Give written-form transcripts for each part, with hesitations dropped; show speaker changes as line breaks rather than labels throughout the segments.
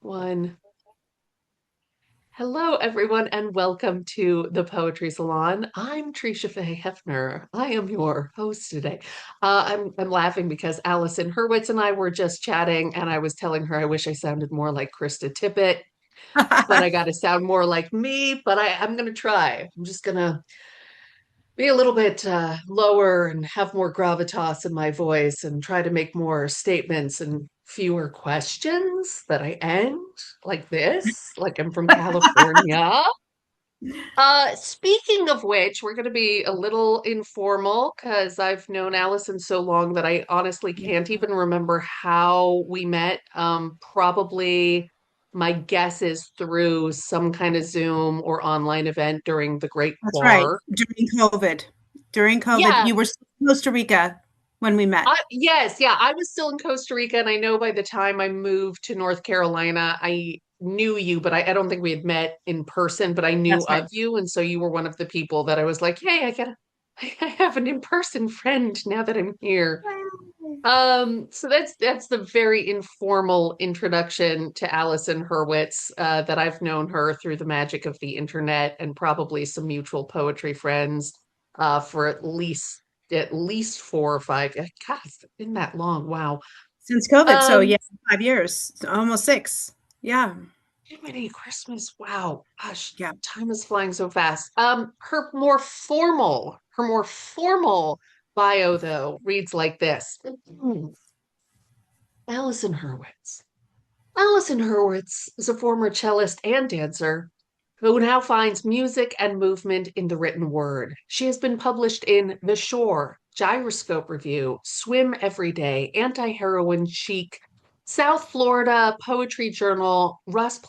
One. Hello, everyone, and welcome to the Poetry Salon. I'm Trisha Faye Hefner. I am your host today. I'm laughing because Allison Hurwitz and I were just chatting, and I was telling her I wish I sounded more like Krista Tippett, but I got to sound more like me. But I'm going to try. I'm just going to be a little bit lower and have more gravitas in my voice and try to make more statements and fewer questions that I end like this, like I'm from California. Speaking of which, we're going to be a little informal because I've known Allison so long that I honestly can't even remember how we met. Probably my guess is through some kind of Zoom or online event during the Great
That's right.
Quar.
During COVID. During COVID,
Yeah,
you were still in Costa Rica when we met.
yes, yeah, I was still in Costa Rica, and I know by the time I moved to North Carolina, I knew you, but I don't think we had met in person, but I knew
That's
of
right.
you, and so you were one of the people that I was like, hey, I have an in-person friend now that I'm here. So that's the very informal introduction to Allison Hurwitz, that I've known her through the magic of the internet and probably some mutual poetry friends, for at least 4 or 5. God, it's been that long. Wow.
Since COVID. So
Um,
yeah, 5 years, almost six. Yeah.
Many Christmas. Wow. Gosh,
Yeah.
time is flying so fast. Her more formal bio though reads like this. Allison Hurwitz. Allison Hurwitz is a former cellist and dancer who now finds music and movement in the written word. She has been published in The Shore, Gyroscope Review, Swim Every Day, Anti-Heroin Chic, South Florida Poetry Journal, Rust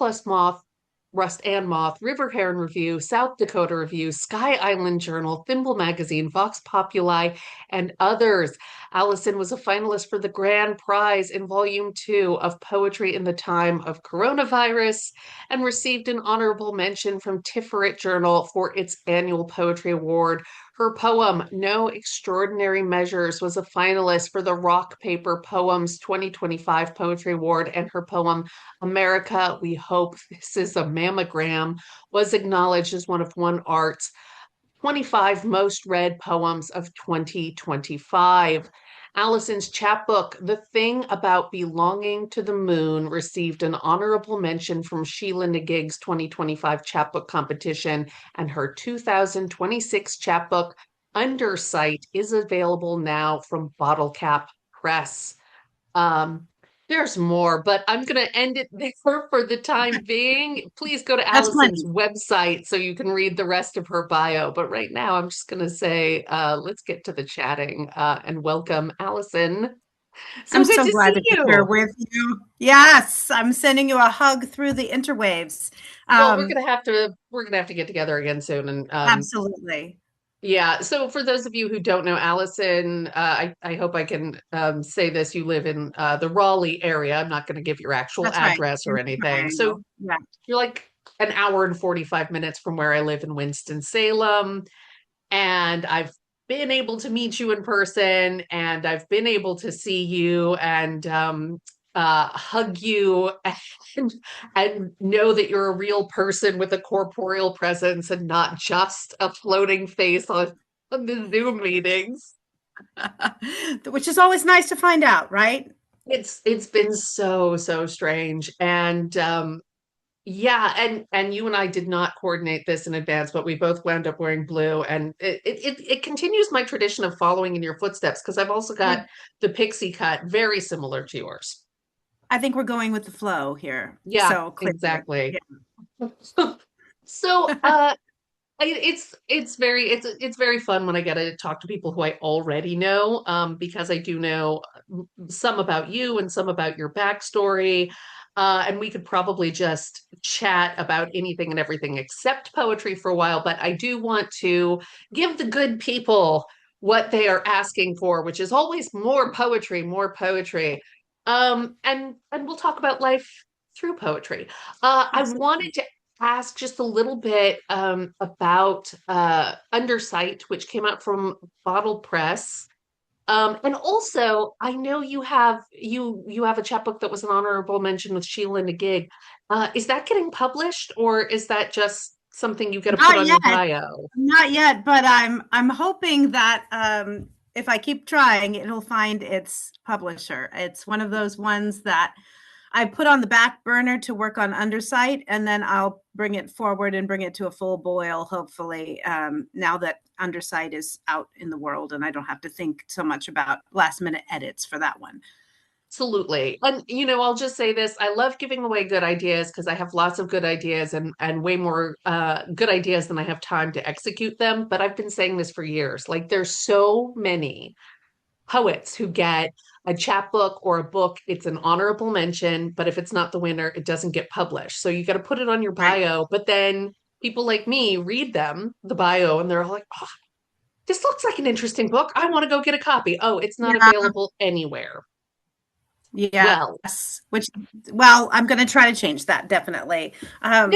and Moth, River Heron Review, South Dakota Review, Sky Island Journal, Thimble Magazine, Vox Populi, and others. Allison was a finalist for the grand prize in Volume 2 of Poetry in the Time of Coronavirus and received an honorable mention from Tiferet Journal for its annual poetry award. Her poem, No Extraordinary Measures, was a finalist for the Rock Paper Poems 2025 Poetry Award, and her poem, America, We Hope This Is a Mammogram, was acknowledged as one of One Art's 25 most read poems of 2025. Allison's chapbook, The Thing About Belonging to the Moon, received an honorable mention from Sheila Nagig's 2025 chapbook competition, and her 2026 chapbook, Undersight, is available now from Bottle Cap Press. Um, there's more, but I'm going to end it there for the time being. Please go to
That's
Allison's
plenty.
website so you can read the rest of her bio. But right now, I'm just going to say, let's get to the chatting, and welcome, Allison. So
I'm
good
so
to
glad
see
to be here
you.
with you. Yes, I'm sending you a hug through the interwaves.
Well,
Um,
we're gonna have to get together again soon, and
Absolutely.
yeah. So for those of you who don't know Allison, I hope I can say this. You live in the Raleigh area. I'm not going to give your actual
That's right.
address or
In the
anything. So
triangle. Yeah.
you're like an hour and 45 minutes from where I live in Winston-Salem. And I've been able to meet you in person, and I've been able to see you and hug you and, and know that you're a real person with a corporeal presence and not just a floating face on the Zoom meetings.
Which is always nice to find out, right?
It's been so strange. And yeah, and you and I did not coordinate this in advance, but we both wound up wearing blue, and it continues my tradition of following in your footsteps because I've also got
We
the pixie cut, very similar to yours.
I think we're going with the flow here.
Yeah,
So clearly.
exactly.
Yeah.
So it's very fun when I get to talk to people who I already know, because I do know some about you and some about your backstory. And we could probably just chat about anything and everything except poetry for a while, but I do want to give the good people what they are asking for, which is always more poetry, more poetry. And we'll talk about life through poetry. I wanted
Absolutely.
to ask just a little bit about Undersight, which came out from Bottle Press. And also, I know you have a chapbook that was an honorable mention with Sheila and a gig. Is that getting published, or is that just something you got to put
Not
on your
yet.
bio?
Not yet, but I'm hoping that if I keep trying, it'll find its publisher. It's one of those ones that I put on the back burner to work on Undersight, and then I'll bring it forward and bring it to a full boil, hopefully, now that Undersight is out in the world and I don't have to think so much about last minute edits for that one.
Absolutely. And I'll just say this. I love giving away good ideas because I have lots of good ideas and way more good ideas than I have time to execute them. But I've been saying this for years. Like there's so many poets who get a chapbook or a book, it's an honorable mention, but if it's not the winner, it doesn't get published. So you got to put it on your
Right.
bio, but then people like me read them, the bio, and they're like, oh, this looks like an interesting book. I want to go get a copy. Oh, it's not
Yeah.
available anywhere. Well,
Yes. Which, well, I'm going to try to change that definitely.
no,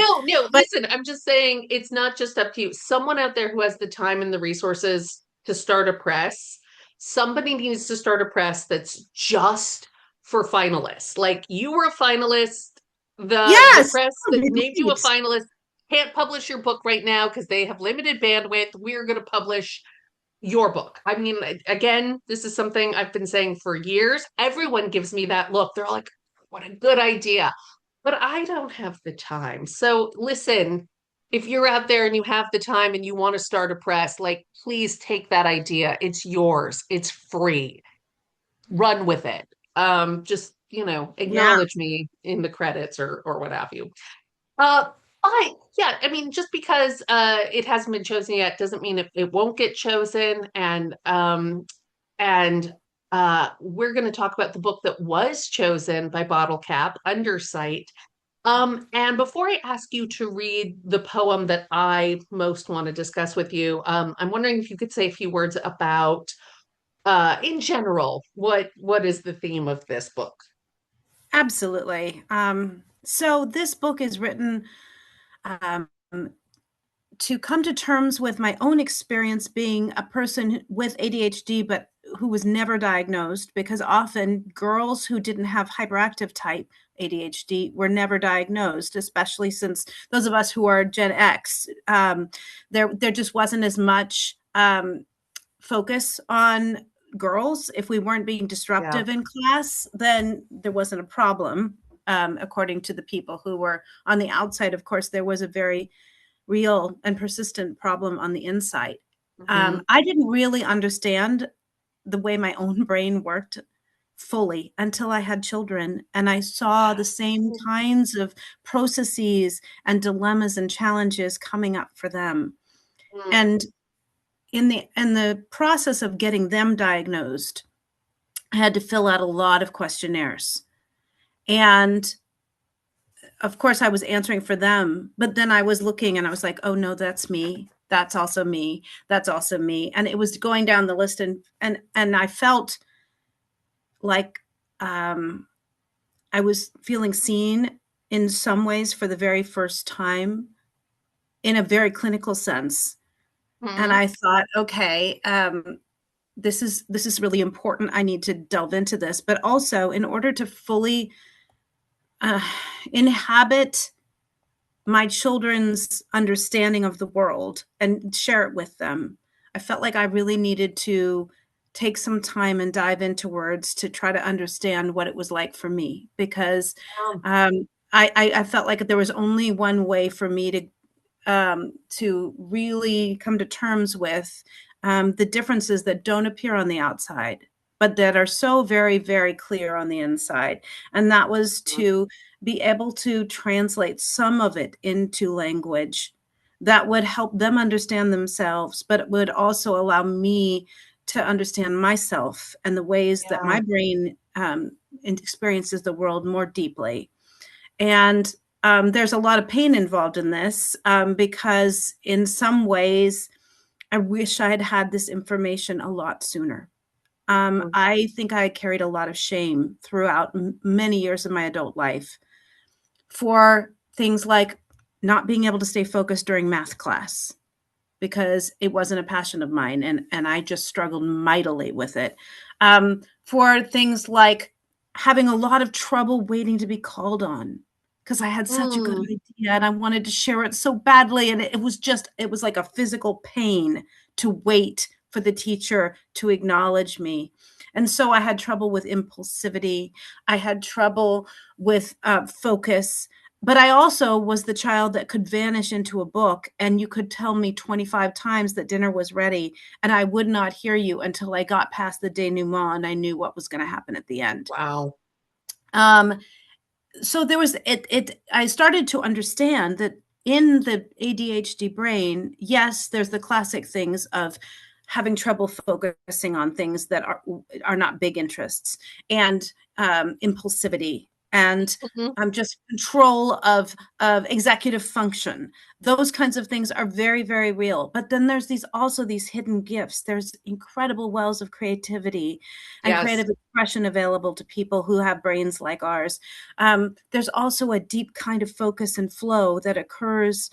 But
listen, I'm just saying it's not just up to you. Someone out there who has the time and the resources to start a press, somebody needs to start a press that's just for finalists. Like you were a finalist, the
yes,
press that named you a
right.
finalist can't publish your book right now because they have limited bandwidth. We're going to publish your book. I mean, again, this is something I've been saying for years. Everyone gives me that look. They're like, what a good idea. But I don't have the time. So listen, if you're out there and you have the time and you want to start a press, like, please take that idea. It's yours, it's free. Run with it. Just,
Yeah.
acknowledge me in the credits or what have you. Uh, but yeah, I mean, just because it hasn't been chosen yet doesn't mean it won't get chosen. And we're going to talk about the book that was chosen by Bottle Cap, Undersight. And before I ask you to read the poem that I most want to discuss with you, I'm wondering if you could say a few words about, in general, what is the theme of this book?
Absolutely. So this book is written um, to come to terms with my own experience being a person with ADHD, but who was never diagnosed, because often girls who didn't have hyperactive type ADHD were never diagnosed, especially since those of us who are Gen X, there just wasn't as much focus on girls. If we weren't being
Yeah.
disruptive in class, then there wasn't a problem. According to the people who were on the outside, of course, there was a very real and persistent problem on the inside.
Hmm.
I didn't really understand the way my own brain worked fully until I had children, and I saw the same kinds of processes and dilemmas and challenges coming up for them. And in the process of getting them diagnosed, I had to fill out a lot of questionnaires. And of course I was answering for them, but then I was looking and I was like, oh no, that's me. That's also me. That's also me. And it was going down the list, and I felt like um, I was feeling seen in some ways for the very first time in a very clinical sense. And
Hmm.
I thought, okay, this is really important. I need to delve into this, but also in order to fully uh, inhabit my children's understanding of the world and share it with them, I felt like I really needed to take some time and dive into words to try to understand what it was like for me, because
Um,
I felt like there was only one way for me to really come to terms with the differences that don't appear on the outside, but that are so very, very clear on the inside. And that was to be able to translate some of it into language that would help them understand themselves, but it would also allow me to understand myself and the ways that
yeah.
my brain experiences the world more deeply. And there's a lot of pain involved in this, because in some ways, I wish I had had this information a lot sooner. I think I carried a lot of shame throughout many years of my adult life for things like not being able to stay focused during math class, because it wasn't a passion of mine, and I just struggled mightily with it. For things like having a lot of trouble waiting to be called on because I had such a good
Mm,
idea and I wanted to share it so badly, and it was like a physical pain to wait for the teacher to acknowledge me. And so I had trouble with impulsivity. I had trouble with focus. But I also was the child that could vanish into a book, and you could tell me 25 times that dinner was ready, and I would not hear you until I got past the denouement and I knew what was going to happen at the end.
wow.
Um, so there was I started to understand that in the ADHD brain, yes, there's the classic things of having trouble focusing on things that are not big interests, and impulsivity, and
Mhm.
just control of executive function. Those kinds of things are very, very real. But then there's these hidden gifts. There's incredible wells of creativity and
Yes.
creative expression available to people who have brains like ours. There's also a deep kind of focus and flow that occurs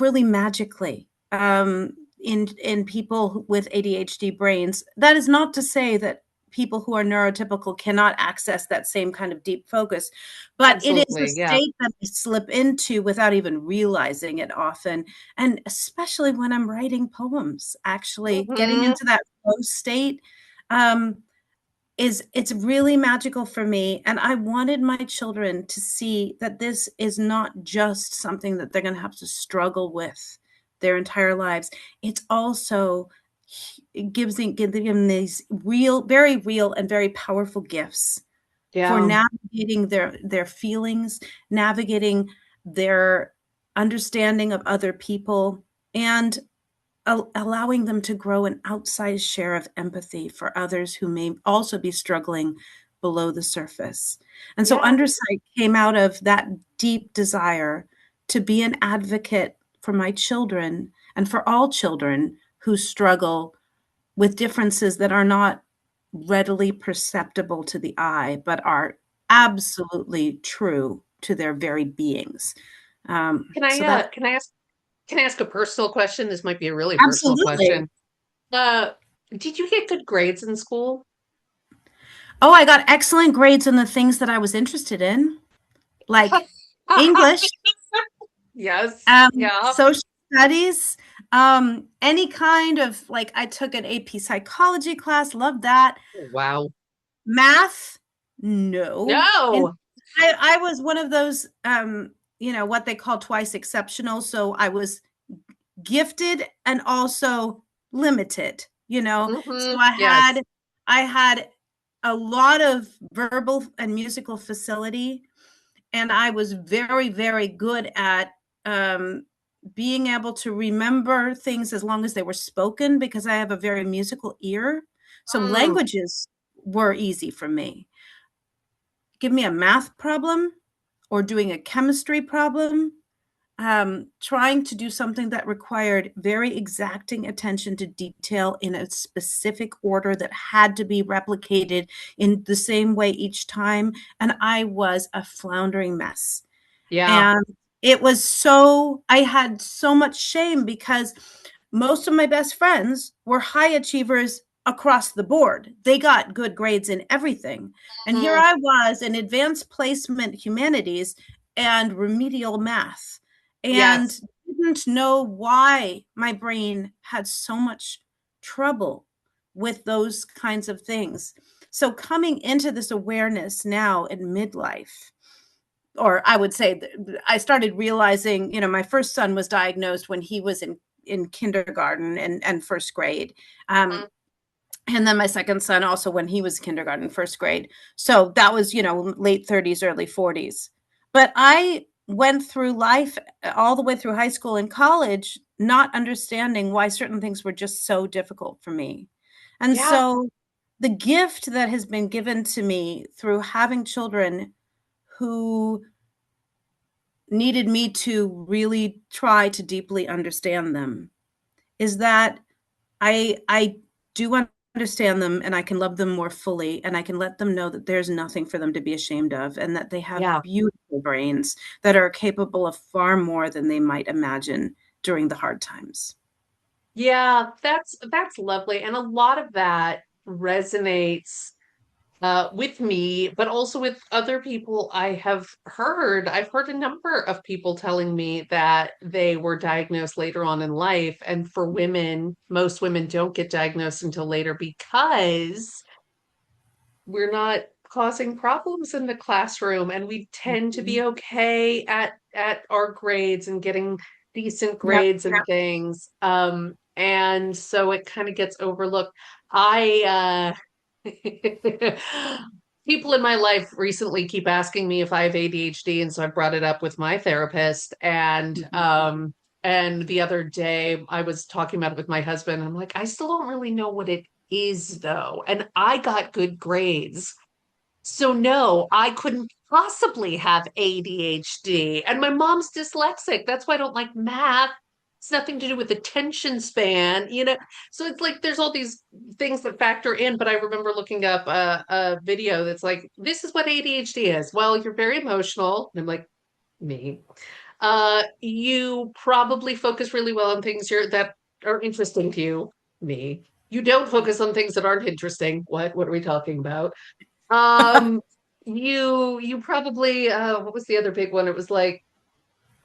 really magically in people with ADHD brains. That is not to say that people who are neurotypical cannot access that same kind of deep focus, but it is a
Absolutely. Yeah.
state that we slip into without even realizing it often. And especially when I'm writing poems, actually getting
Hmm.
into that flow state um, it's really magical for me. And I wanted my children to see that this is not just something that they're going to have to struggle with their entire lives. It's also gives them these real, very real and very powerful gifts for
Yeah.
navigating their feelings, navigating their understanding of other people, and allowing them to grow an outsized share of empathy for others who may also be struggling below the surface. And so
Yeah.
Undersight came out of that deep desire to be an advocate for my children and for all children who struggle with differences that are not readily perceptible to the eye, but are absolutely true to their very beings.
Can I
So that's
can I ask a personal question? This might be a really personal
absolutely.
question. Uh, did you get good grades in school?
Oh, I got excellent grades in the things that I was interested in, like English,
Yes. Yeah.
social studies, any kind of like I took an AP psychology class, loved that.
Wow.
Math, no. And
No.
I was one of those, what they call twice exceptional. So I was gifted and also limited, you know. So
Hmm.
I
Yes.
had I had a lot of verbal and musical facility, and I was very, very good at being able to remember things as long as they were spoken because I have a very musical ear. So
Mm.
languages were easy for me. Give me a math problem or doing a chemistry problem, trying to do something that required very exacting attention to detail in a specific order that had to be replicated in the same way each time. And I was a floundering mess.
Yeah.
And I had so much shame because most of my best friends were high achievers across the board. They got good grades in everything. And here
Mm.
I was in advanced placement humanities and remedial math, and
Yes.
didn't know why my brain had so much trouble with those kinds of things. So coming into this awareness now in midlife, or I would say I started realizing, my first son was diagnosed when he was in kindergarten and first grade. Um,
Mm.
and then my second son also when he was kindergarten, first grade. So that was, late 30s, early 40s. But I went through life all the way through high school and college, not understanding why certain things were just so difficult for me. And
Yeah.
so the gift that has been given to me through having children who needed me to really try to deeply understand them is that I do understand them and I can love them more fully and I can let them know that there's nothing for them to be ashamed of and that they have
Yeah.
beautiful brains that are capable of far more than they might imagine during the hard times.
Yeah, that's lovely. And a lot of that resonates with me, but also with other people I have heard. I've heard a number of people telling me that they were diagnosed later on in life. And for women, most women don't get diagnosed until later because we're not causing problems in the classroom and we tend to be
Mhm.
okay at our grades and getting decent
Yep.
grades and things. And so it kind of gets overlooked. I people in my life recently keep asking me if I have ADHD, and so I brought it up with my therapist.
Mhm.
And the other day I was talking about it with my husband. I'm like, I still don't really know what it is though. And I got good grades. So no, I couldn't possibly have ADHD. And my mom's dyslexic. That's why I don't like math. It's nothing to do with attention span, you know. So it's like there's all these things that factor in. But I remember looking up a video that's like, this is what ADHD is. Well, you're very emotional. And I'm like, me. You probably focus really well on things that are interesting to you. Me. You don't focus on things that aren't interesting. What are we talking about? Um, you probably what was the other big one? It was like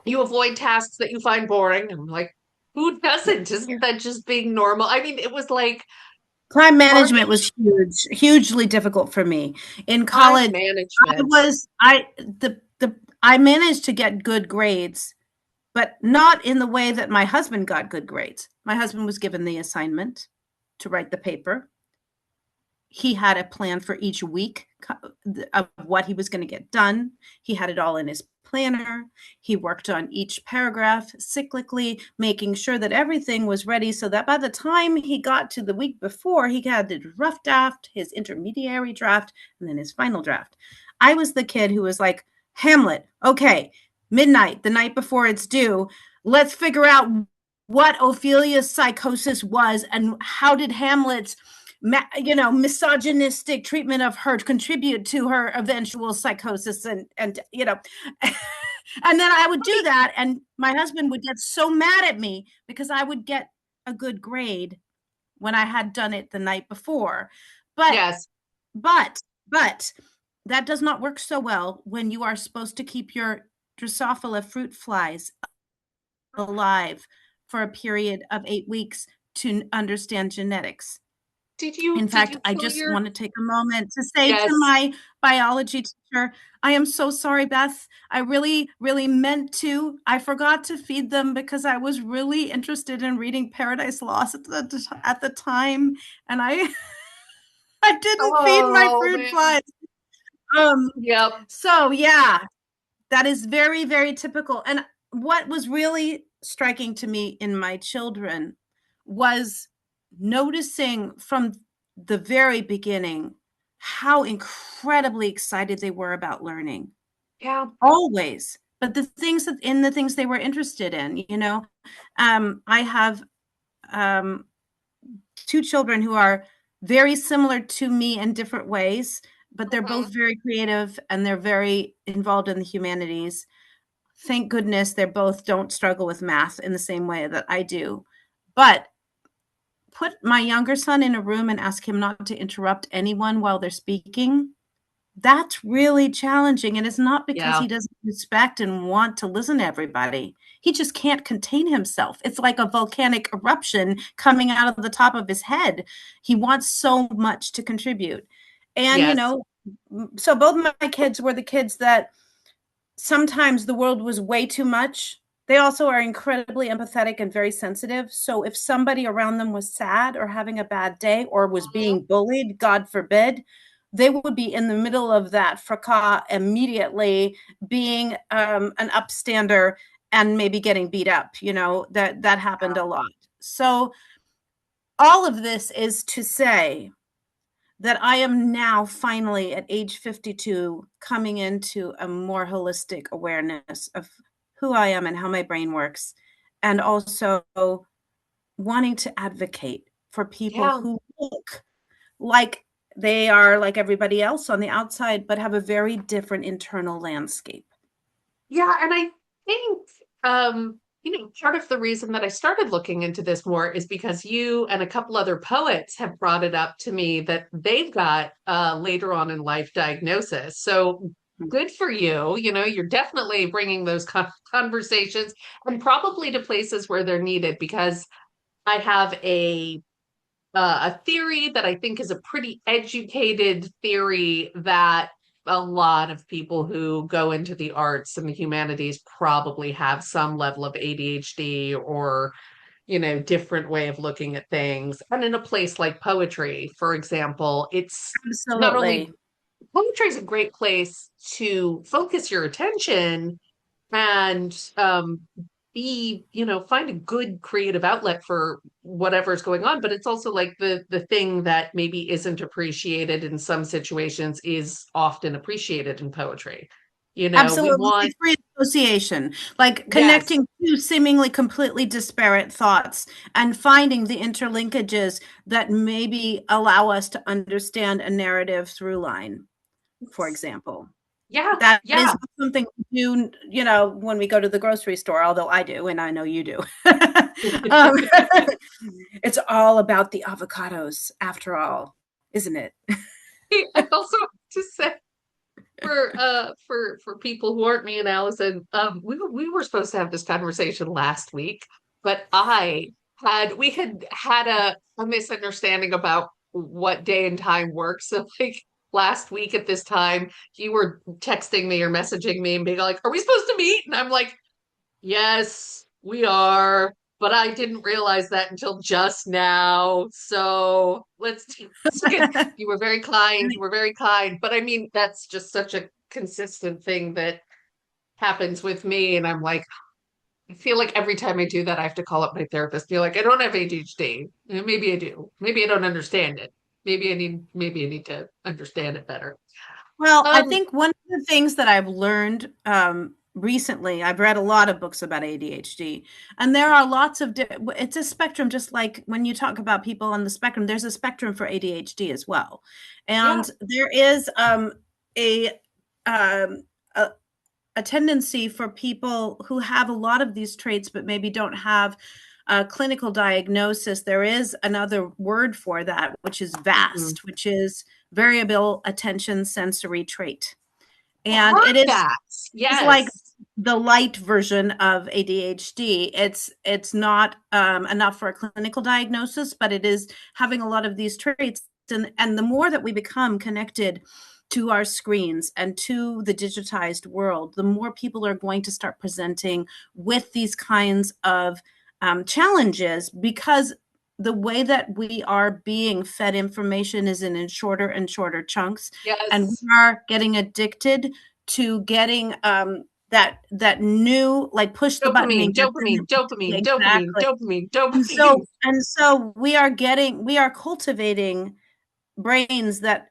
you avoid tasks that you find boring. I'm like, who doesn't? Isn't that just being normal? I mean, it was like
Time
part
management was huge, hugely difficult for me. In
time
college,
management.
I managed to get good grades, but not in the way that my husband got good grades. My husband was given the assignment to write the paper. He had a plan for each week of what he was going to get done. He had it all in his planner. He worked on each paragraph cyclically, making sure that everything was ready so that by the time he got to the week before, he had his rough draft, his intermediary draft, and then his final draft. I was the kid who was like, Hamlet, okay, midnight, the night before it's due, let's figure out what Ophelia's psychosis was and how did Hamlet's misogynistic treatment of her contribute to her eventual psychosis and and then I would do that and my husband would get so mad at me because I would get a good grade when I had done it the night before. But
Yes.
but but that does not work so well when you are supposed to keep your Drosophila fruit flies alive for a period of 8 weeks to understand genetics. In
Did
fact,
you
I
kill
just
your
want to take a moment to say to
yes.
my biology teacher, I am so sorry, Beth. I really, really meant to. I forgot to feed them because I was really interested in reading Paradise Lost at the time, and I I didn't feed my
Oh
fruit
man.
flies. Um,
Yep.
so yeah, that is very, very typical. And what was really striking to me in my children was noticing from the very beginning how incredibly excited they were about learning.
Yeah.
Always. But the things they were interested in, you know. I have um, two children who are very similar to me in different ways, but they're both
Mhm.
very creative and they're very involved in the humanities. Thank goodness they both don't struggle with math in the same way that I do. But put my younger son in a room and ask him not to interrupt anyone while they're speaking. That's really challenging. And it's not because
Yeah.
he doesn't respect and want to listen to everybody. He just can't contain himself. It's like a volcanic eruption coming out of the top of his head. He wants so much to contribute. And,
Yes.
so both my kids were the kids that sometimes the world was way too much. They also are incredibly empathetic and very sensitive. So if somebody around them was sad or having a bad day or was
Mhm.
being bullied, God forbid, they would be in the middle of that fracas immediately, being an upstander and maybe getting beat up. That happened a lot. So all of this is to say that I am now finally at age 52 coming into a more holistic awareness of who I am and how my brain works, and also wanting to advocate for people
Yeah.
who look like they are like everybody else on the outside, but have a very different internal landscape.
Yeah, and I think Part of the reason that I started looking into this more is because you and a couple other poets have brought it up to me that they've got later on in life diagnosis. So good for you. You're definitely bringing those conversations and probably to places where they're needed because I have a theory that I think is a pretty educated theory that a lot of people who go into the arts and the humanities probably have some level of ADHD or, different way of looking at things. And in a place like poetry, for example, it's not only
Absolutely.
poetry is a great place to focus your attention and find a good creative outlet for whatever's going on, but it's also like the thing that maybe isn't appreciated in some situations is often appreciated in poetry. We
Absolutely.
want,
Like free association, like
yes,
connecting two seemingly completely disparate thoughts and finding the interlinkages that maybe allow us to understand a narrative through line, for example.
yeah,
That is
yeah.
something we do, when we go to the grocery store, although I do, and I know you do. um, it's all about the avocados, after all, isn't it?
I also have to say for people who aren't me and Allison, we were supposed to have this conversation last week, but we had had a misunderstanding about what day and time works. So like last week at this time, you were texting me or messaging me and being like, "Are we supposed to meet?" And I'm like, "Yes, we are." But I didn't realize that until just now. So let's get, you were very kind. You were very kind. But I mean, that's just such a consistent thing that happens with me. And I'm like, I feel like every time I do that, I have to call up my therapist. Be like, I don't have ADHD. Maybe I do. Maybe I don't understand it. Maybe I need to understand it better.
Well, I
Um,
think one of the things that I've learned recently, I've read a lot of books about ADHD, and there are lots of, it's a spectrum, just like when you talk about people on the spectrum, there's a spectrum for ADHD as well.
yeah.
And there is a, um, a, a tendency for people who have a lot of these traits, but maybe don't have a clinical diagnosis. There is another word for that, which is
Mhm.
VAST, which is variable attention sensory trait.
I
And
heard that.
is like
Yes.
the light version of ADHD. It's not enough for a clinical diagnosis, but it is having a lot of these traits. And the more that we become connected to our screens and to the digitized world, the more people are going to start presenting with these kinds of challenges, because the way that we are being fed information is in shorter and shorter chunks, and we
Yes.
are getting addicted to getting that new, like, push the button
Dopamine,
and get the
dopamine, dopamine, dopamine,
exactly.
dopamine,
And so
dopamine.
we are cultivating brains that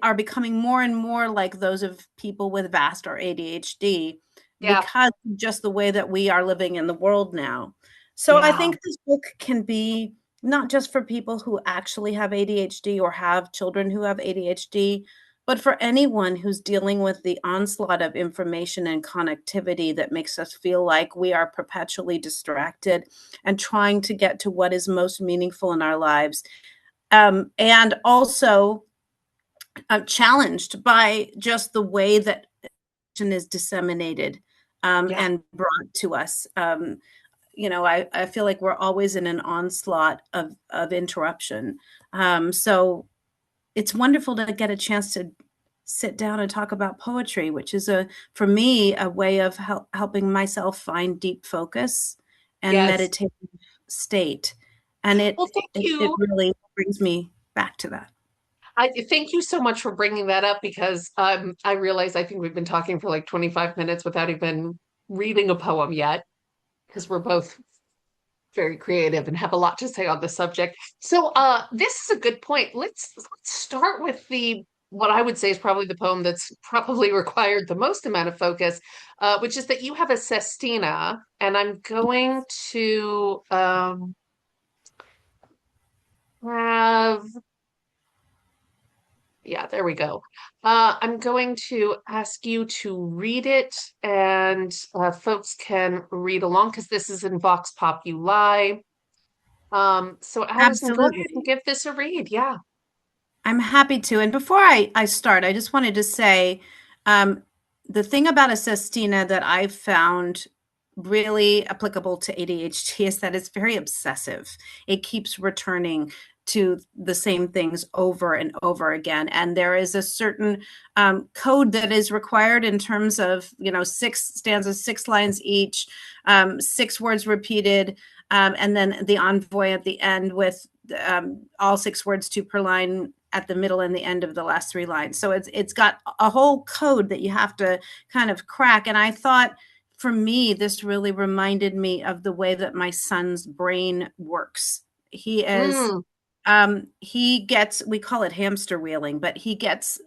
are becoming more and more like those of people with VAST or ADHD,
Yeah,
because of just the way that we are living in the world now. So I
yeah.
think this book can be not just for people who actually have ADHD or have children who have ADHD, but for anyone who's dealing with the onslaught of information and connectivity that makes us feel like we are perpetually distracted and trying to get to what is most meaningful in our lives. And also challenged by just the way that information is disseminated
Yeah.
and brought to us. I feel like we're always in an onslaught of interruption. So it's wonderful to get a chance to sit down and talk about poetry, which is for me, a way of helping myself find deep focus and
Yes.
meditative state. And
Well, thank
it
you.
really brings me back to that.
I thank you so much for bringing that up because I realize I think we've been talking for like 25 minutes without even reading a poem yet because we're both very creative and have a lot to say on the subject. So this is a good point. Let's start with the what I would say is probably the poem that's probably required the most amount of focus, which is that you have a sestina, and I'm going to have Yeah, there we go. I'm going to ask you to read it, and folks can read along because this is in Vox Populi. So Allison, go ahead and
Absolutely.
give this a read. Yeah.
I'm happy to. And before I start, I just wanted to say um, the thing about a sestina that I've found really applicable to ADHD is that it's very obsessive. It keeps returning to the same things over and over again. And there is a certain code that is required in terms of, six stanzas, six lines each, six words repeated, and then the envoy at the end with all six words, two per line at the middle and the end of the last three lines. So it's got a whole code that you have to kind of crack. And I thought for me, this really reminded me of the way that my son's brain works. He is
Mm,
he gets, we call it hamster wheeling, but he gets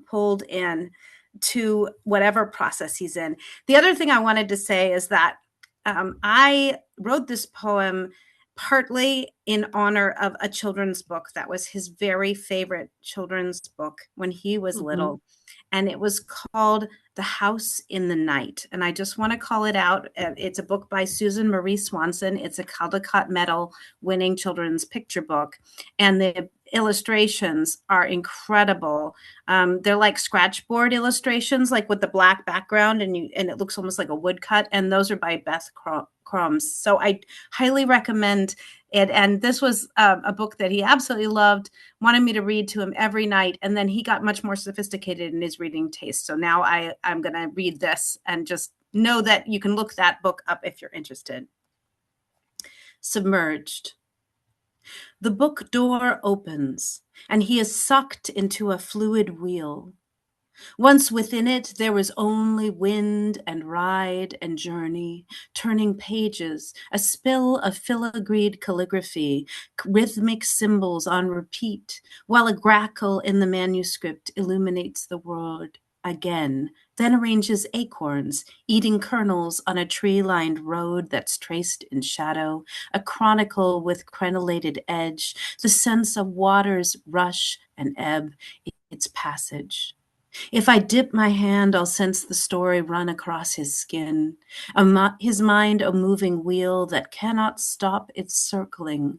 pulled in to whatever process he's in. The other thing I wanted to say is that I wrote this poem partly in honor of a children's book that was his very favorite children's book when he was
mhm.
little. And it was called The House in the Night. And I just want to call it out. It's a book by Susan Marie Swanson. It's a Caldecott Medal winning children's picture book. And the illustrations are incredible. They're like scratchboard illustrations, like with the black background, and it looks almost like a woodcut. And those are by Beth Crumbs. So I highly recommend it. And this was a book that he absolutely loved, wanted me to read to him every night. And then he got much more sophisticated in his reading taste. So now I'm going to read this, and just know that you can look that book up if you're interested. Submerged. The book door opens, and he is sucked into a fluid wheel. Once within it, there was only wind and ride and journey, turning pages, a spill of filigreed calligraphy, rhythmic symbols on repeat, while a grackle in the manuscript illuminates the word again, then arranges acorns, eating kernels on a tree-lined road that's traced in shadow, a chronicle with crenellated edge, the sense of water's rush and ebb, its passage. If I dip my hand, I'll sense the story run across his skin, his mind a moving wheel that cannot stop its circling,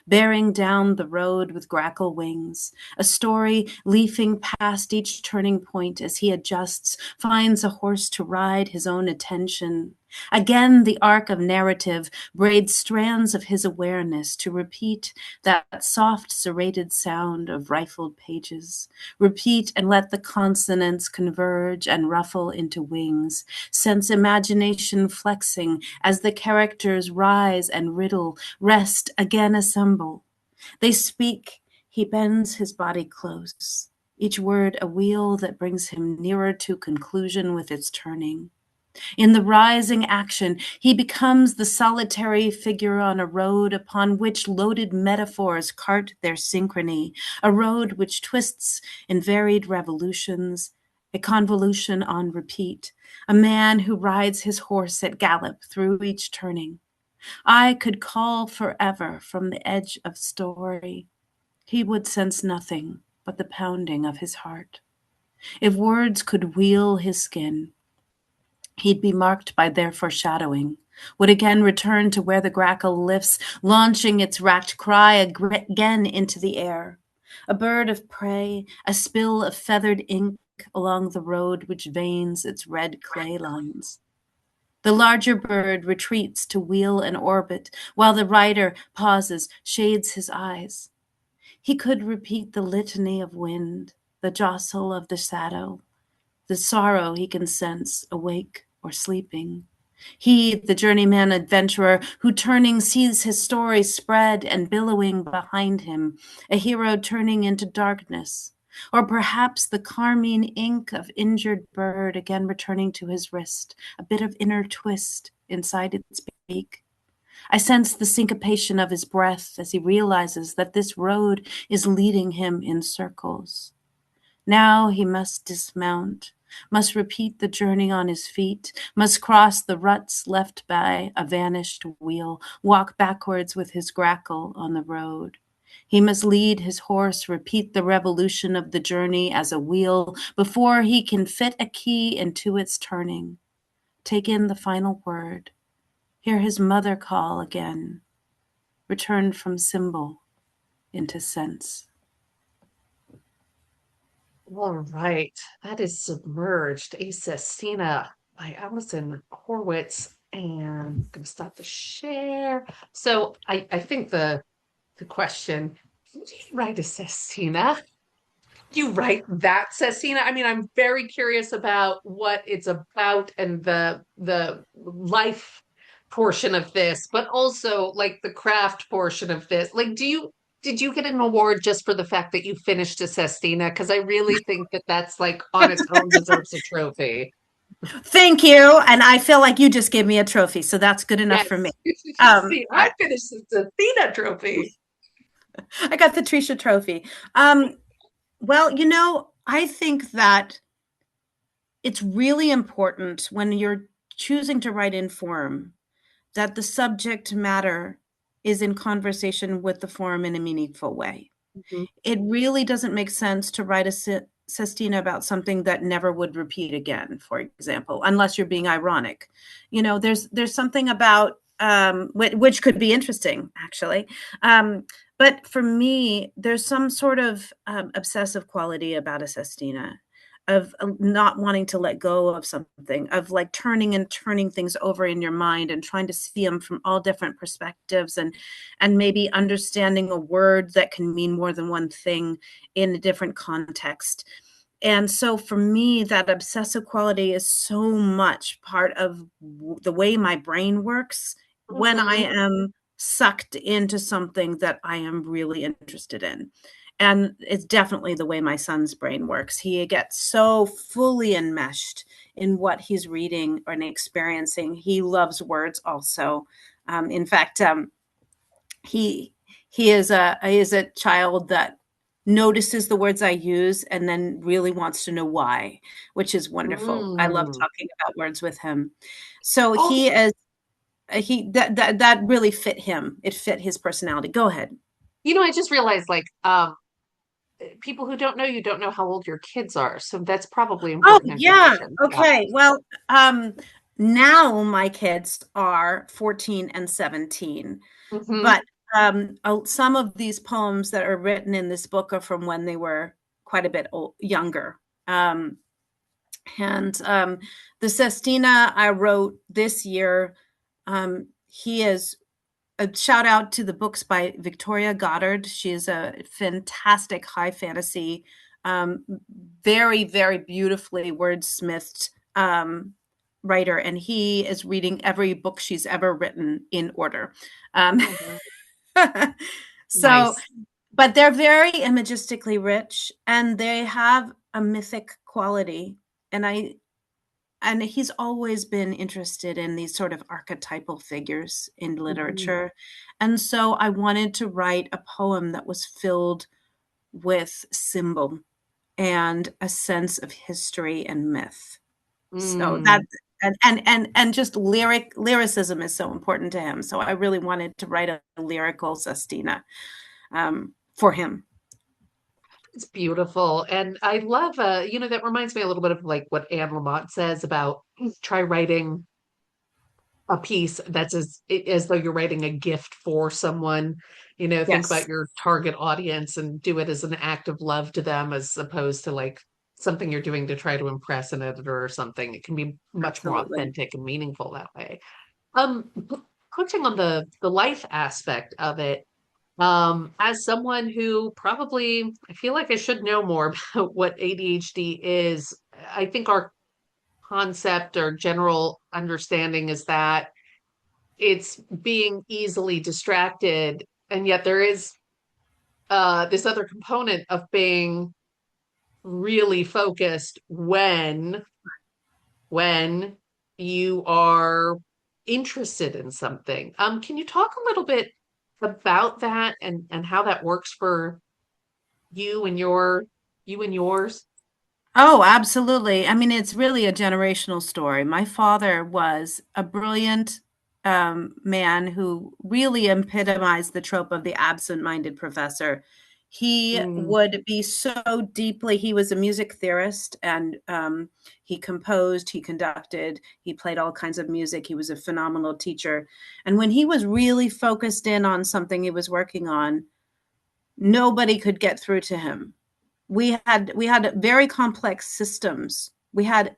bearing down the road with grackle wings, a story leafing past each turning point as he adjusts, finds a horse to ride his own attention. Again, the arc of narrative braids strands of his awareness to repeat that soft, serrated sound of rifled pages. Repeat and let the consonants converge and ruffle into wings. Sense imagination flexing as the characters rise and riddle, rest, again assemble. They speak, he bends his body close. Each word a wheel that brings him nearer to conclusion with its turning. In the rising action, he becomes the solitary figure on a road upon which loaded metaphors cart their synchrony, a road which twists in varied revolutions, a convolution on repeat, a man who rides his horse at gallop through each turning. I could call forever from the edge of story. He would sense nothing but the pounding of his heart. If words could wheel his skin, he'd be marked by their foreshadowing, would again return to where the grackle lifts, launching its racked cry again into the air. A bird of prey, a spill of feathered ink along the road which veins its red clay lines. The larger bird retreats to wheel and orbit, while the rider pauses, shades his eyes. He could repeat the litany of wind, the jostle of the shadow, the sorrow he can sense, awake or sleeping. He, the journeyman adventurer, who turning sees his story spread and billowing behind him, a hero turning into darkness. Or perhaps the carmine ink of injured bird again returning to his wrist, a bit of inner twist inside its beak. I sense the syncopation of his breath as he realizes that this road is leading him in circles. Now he must dismount, must repeat the journey on his feet, must cross the ruts left by a vanished wheel, walk backwards with his grackle on the road. He must lead his horse, repeat the revolution of the journey as a wheel before he can fit a key into its turning. Take in the final word. Hear his mother call again. Return from symbol into sense.
All right. That is Submerged, A Sestina by Allison Hurwitz. And I'm going to stop the share. So I think the question, do you write a Sestina? You write that, Cecina? I mean, I'm very curious about what it's about and the life portion of this, but also like the craft portion of this. Like, did you get an award just for the fact that you finished a Sestina? Because I really think that that's like on its own deserves a trophy.
Thank you. And I feel like you just gave me a trophy, so that's good enough for me.
Yes. See, I
I,
finished the Sestina trophy.
I got the Trisha trophy. Well, I think that it's really important when you're choosing to write in form that the subject matter is in conversation with the form in a meaningful way.
Mhm.
It really doesn't make sense to write a sestina about something that never would repeat again, for example, unless you're being ironic. There's something about which could be interesting, actually. But for me, there's some sort of obsessive quality about a sestina, of not wanting to let go of something, of like turning and turning things over in your mind and trying to see them from all different perspectives, and maybe understanding a word that can mean more than one thing in a different context. And so for me, that obsessive quality is so much part of the way my brain works when I
Mhm.
am sucked into something that I am really interested in. And it's definitely the way my son's brain works. He gets so fully enmeshed in what he's reading and experiencing. He loves words also. In fact, he he is a child that notices the words I use and then really wants to know why, which is wonderful. I love
Mm.
talking about words with him. So
Oh,
he is he that really fit him. It fit his personality. Go ahead.
I just realized like people who don't know you don't know how old your kids are. So that's probably
Oh,
important
yeah.
information. Yeah.
Okay. Well, now my kids are 14 and 17,
Hmm.
but some of these poems that are written in this book are from when they were quite a bit younger. Um, and the Sestina I wrote this year, he is a shout out to the books by Victoria Goddard. She is a fantastic high fantasy, um, very, very beautifully wordsmithed writer. And he is reading every book she's ever written in order. Um,
Hmm.
so,
Nice.
but they're very imagistically rich and they have a mythic quality. And he's always been interested in these sort of archetypal figures in
Hmm.
literature. And so I wanted to write a poem that was filled with symbol and a sense of history and myth. So that
Mm.
and just lyricism is so important to him. So I really wanted to write a lyrical sestina for him.
It's beautiful. And I love that reminds me a little bit of like what Anne Lamott says about try writing a piece that's as though you're writing a gift for someone. Think about
Yes,
your target audience and do it as an act of love to them as opposed to like something you're doing to try to impress an editor or something. It can be much more
absolutely.
authentic and meaningful that way. Coaching on the life aspect of it, as someone who probably I feel like I should know more about what ADHD is, I think our concept or general understanding is that it's being easily distracted, and yet there is this other component of being really focused when you are interested in something. Can you talk a little bit about that and how that works for you and yours?
Oh, absolutely. I mean, it's really a generational story. My father was a brilliant man who really epitomized the trope of the absent-minded professor. He
Mm,
would be so deeply, he was a music theorist, and he composed, he conducted, he played all kinds of music. He was a phenomenal teacher. And when he was really focused in on something he was working on, nobody could get through to him. We had very complex systems. We'd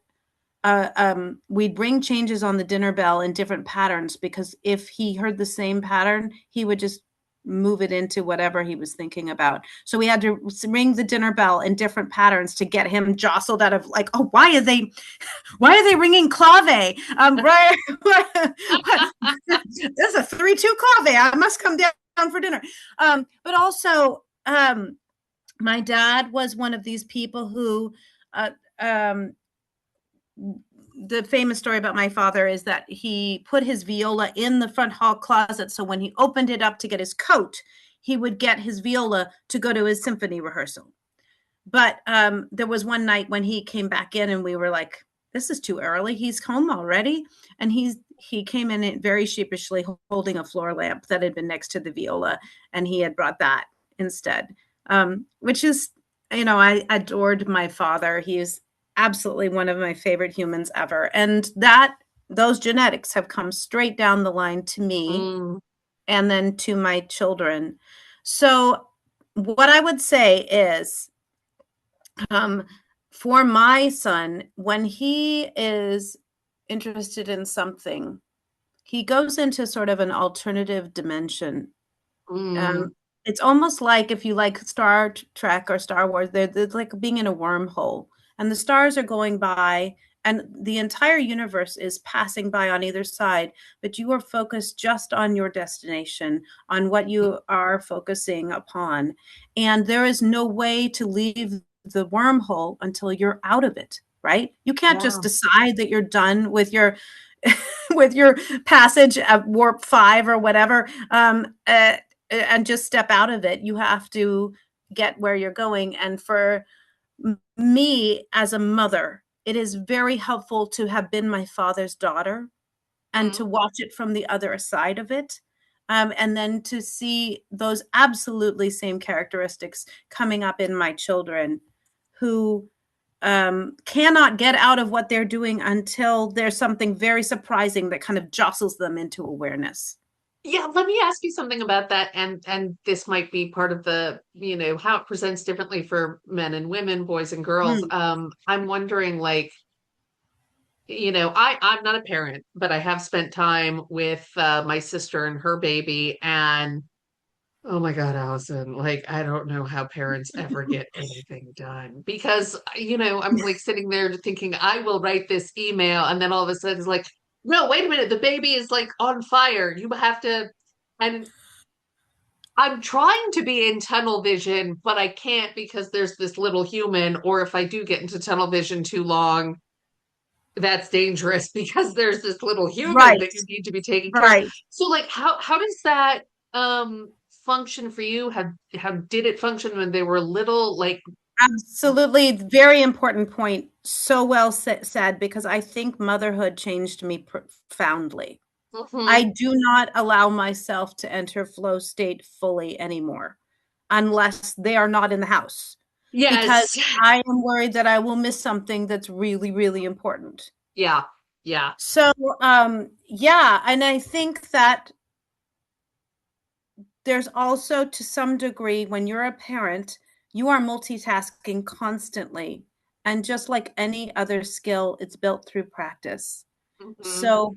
bring changes on the dinner bell in different patterns, because if he heard the same pattern, he would just move it into whatever he was thinking about. So we had to ring the dinner bell in different patterns to get him jostled out of, like, oh, why are they ringing clave? Right, this is a 3-2 clave. I must come down for dinner. But also, my dad was one of these people who, um, the famous story about my father is that he put his viola in the front hall closet. So when he opened it up to get his coat, he would get his viola to go to his symphony rehearsal. But there was one night when he came back in and we were like, this is too early. He's home already. And he came in very sheepishly holding a floor lamp that had been next to the viola. And he had brought that instead, which is, I adored my father. He is absolutely one of my favorite humans ever. And those genetics have come straight down the line to me
mm,
and then to my children. So what I would say is, um, for my son, when he is interested in something, he goes into sort of an alternative dimension.
mm.
Um, it's almost like, if you like Star Trek or Star Wars, it's like being in a wormhole, and the stars are going by, and the entire universe is passing by on either side, but you are focused just on your destination, on what you are focusing upon. And there is no way to leave the wormhole until you're out of it, right? You can't just
Yeah.
decide that you're done with your with your passage at warp 5 or whatever, and just step out of it. You have to get where you're going. And for me as a mother, it is very helpful to have been my father's daughter and to
Mm.
watch it from the other side of it. And then to see those absolutely same characteristics coming up in my children, who cannot get out of what they're doing until there's something very surprising that kind of jostles them into awareness.
Yeah, let me ask you something about that, and this might be part of the, how it presents differently for men and women, boys and girls.
Mm.
I'm wondering, like, I'm not a parent, but I have spent time with my sister and her baby, and oh my God, Allison, like, I don't know how parents ever get anything done because, I'm like sitting there thinking, I will write this email. And then all of a sudden it's like, no, wait a minute. The baby is like on fire. You have to, and I'm trying to be in tunnel vision, but I can't because there's this little human. Or if I do get into tunnel vision too long, that's dangerous because there's this little human that
Right,
you need to be taking care of.
right.
So like how does that function for you? How did it function when they were little? Like
Absolutely. Very important point. So well said, because I think motherhood changed me profoundly. I
mhm.
do not allow myself to enter flow state fully anymore unless they are not in the house, because
Yes.
I am worried that I will miss something that's really, really important.
Yeah. Yeah.
So, yeah, and I think that there's also, to some degree, when you're a parent, you are multitasking constantly. And just like any other skill, it's built through practice.
Mhm.
So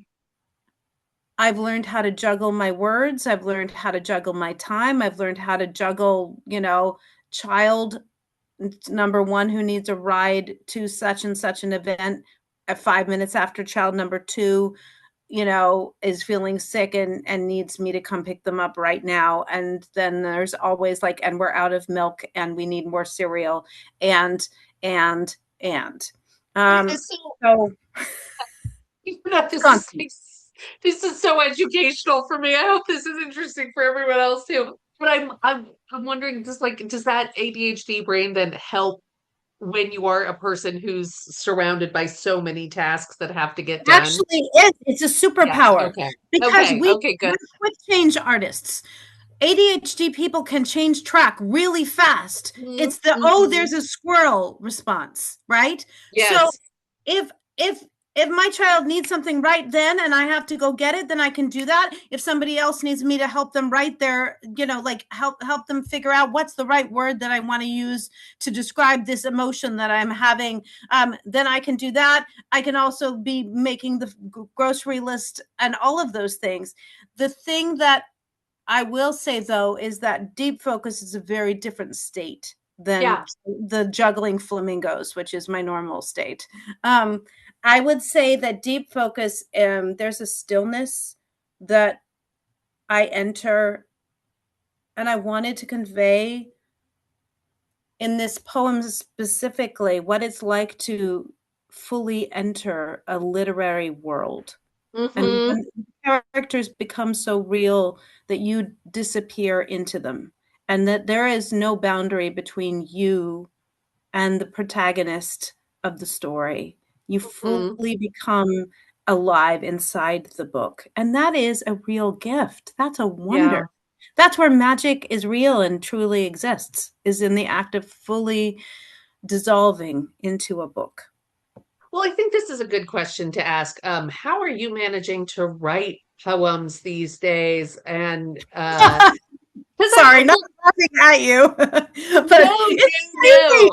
I've learned how to juggle my words. I've learned how to juggle my time. I've learned how to juggle, child number one who needs a ride to such and such an event at 5 minutes after child number two, is feeling sick and needs me to come pick them up right now. And then there's always like, and we're out of milk and we need more cereal, and, and, and.
Yeah,
Um,
so
so
this is
constant.
like, this is so educational for me. I hope this is interesting for everyone else too. But I'm wondering, does that ADHD brain then help when you are a person who's surrounded by so many tasks that have to get done?
Actually, it's a
Yes.
superpower
Okay.
because
Okay. Okay.
we're
Good.
quick change artists. ADHD people can change track really fast.
Hmm.
It's the oh,
Hmm.
there's a squirrel response, right? So
Yes.
if if if my child needs something right then and I have to go get it, then I can do that. If somebody else needs me to help them right there, like help them figure out what's the right word that I want to use to describe this emotion that I'm having, then I can do that. I can also be making the grocery list and all of those things. The thing that I will say, though, is that deep focus is a very different state than
Yeah.
the juggling flamingos, which is my normal state. Um, I would say that deep focus, there's a stillness that I enter, and I wanted to convey in this poem specifically what it's like to fully enter a literary world. And
Hmm.
when characters become so real that you disappear into them, and that there is no boundary between you and the protagonist of the story. You
Hmm.
fully become alive inside the book. And that is a real gift. That's a wonder.
Yeah.
That's where magic is real and truly exists, is in the act of fully dissolving into a book.
Well, I think this is a good question to ask. How are you managing to write poems these days? And because
Sorry, not laughing at you, but
no,
it's crazy.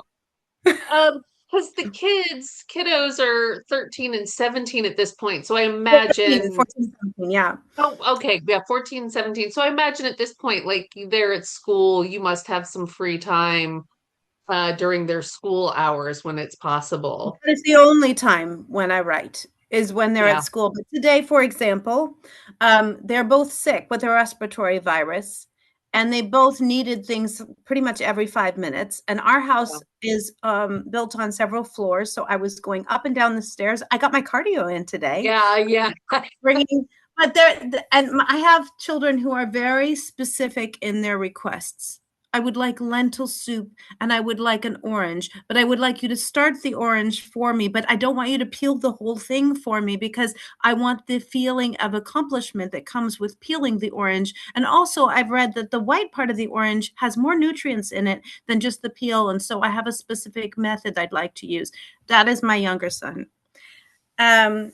no, no. Because the kiddos are 13 and 17 at this point. So I
14,
imagine,
14, 17, yeah.
oh, okay, yeah, 14, 17. So I imagine at this point, like they're at school, you must have some free time during their school hours when it's possible.
That is the only time when I write, is when they're at
Yeah,
school. But today, for example, they're both sick with a respiratory virus, and they both needed things pretty much every 5 minutes. And our
yeah,
house is built on several floors, so I was going up and down the stairs. I got my cardio in today,
yeah, yeah.
bringing. But there, and I have children who are very specific in their requests. I would like lentil soup and I would like an orange, but I would like you to start the orange for me, but I don't want you to peel the whole thing for me because I want the feeling of accomplishment that comes with peeling the orange. And also, I've read that the white part of the orange has more nutrients in it than just the peel. And so I have a specific method I'd like to use. That is my younger son. Um,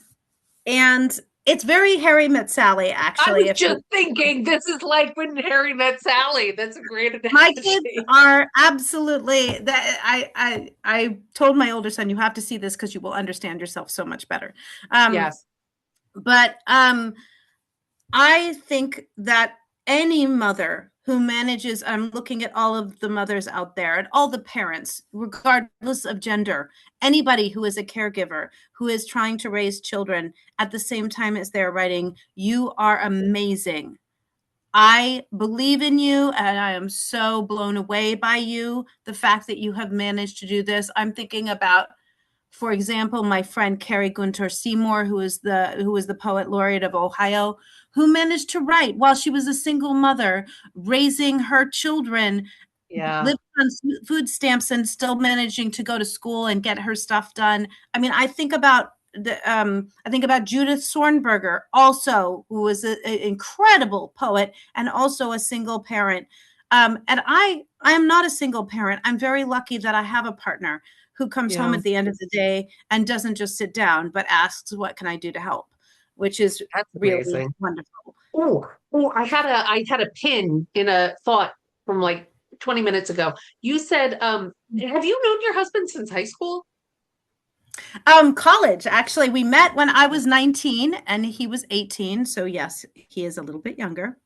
and it's very Harry Met Sally,
I
actually.
was
If
just thinking, this is like when Harry met Sally. That's a great
my kids
analogy.
are absolutely that I told my older son, you have to see this because you will understand yourself so much better.
Yes.
But I think that any mother who manages, I'm looking at all of the mothers out there and all the parents, regardless of gender, anybody who is a caregiver, who is trying to raise children at the same time as they're writing, you are amazing. I believe in you and I am so blown away by you. The fact that you have managed to do this. I'm thinking about, for example, my friend Carrie Gunter Seymour, who is the poet laureate of Ohio, who managed to write while she was a single mother, raising her children,
Yeah.
living on food stamps and still managing to go to school and get her stuff done. I mean, I think about Judith Sornberger, also, who was an incredible poet and also a single parent. And I am not a single parent. I'm very lucky that I have a partner who comes home
Yeah.
at the end of the day and doesn't just sit down, but asks, "What can I do to help?" Which is
That's
really
amazing.
wonderful.
Oh, oh, I had a pin in a thought from like 20 minutes ago. You said, have you known your husband since high school?
College, actually, we met when I was 19 and he was 18. So yes, he is a little bit younger.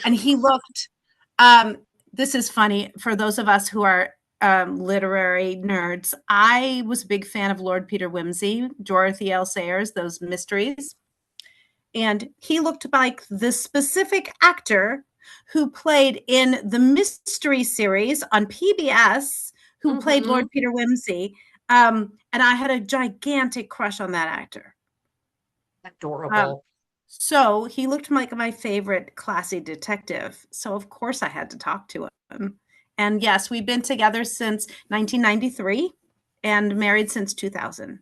And he looked, um, this is funny for those of us who are literary nerds. I was a big fan of Lord Peter Wimsey, Dorothy L. Sayers, those mysteries. And he looked like the specific actor who played in the mystery series on PBS, who played
Hmm.
Lord Peter Wimsey. And I had a gigantic crush on that actor. Um,
Adorable.
so he looked like my favorite classy detective. So of course I had to talk to him. And yes, we've been together since 1993. and married since 2000.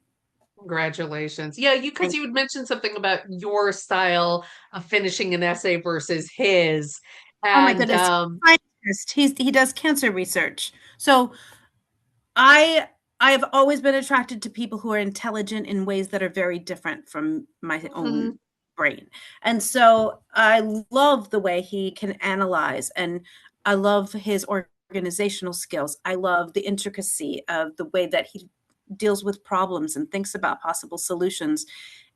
Congratulations. Yeah, because
Thank
you had mentioned something about your style of finishing an essay versus his.
Oh my
And
goodness. Scientist. He does cancer research. So I have always been attracted to people who are intelligent in ways that are very different from my
mhm,
own brain. And so I love the way he can analyze, and I love his organizational skills. I love the intricacy of the way that he deals with problems and thinks about possible solutions.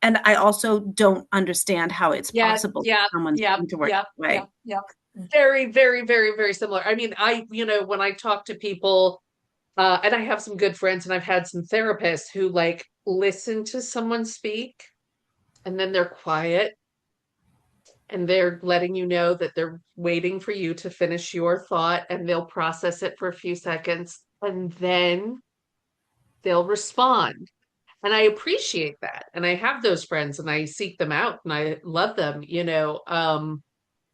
And I also don't understand how it's
yeah,
possible for
yeah,
someone
yeah,
to work
yeah,
that
yeah,
way.
yeah. Very, very, very, very similar. I mean, when I talk to people, and I have some good friends and I've had some therapists who like listen to someone speak and then they're quiet and they're letting you know that they're waiting for you to finish your thought and they'll process it for a few seconds and then they'll respond. And I appreciate that. And I have those friends and I seek them out and I love them.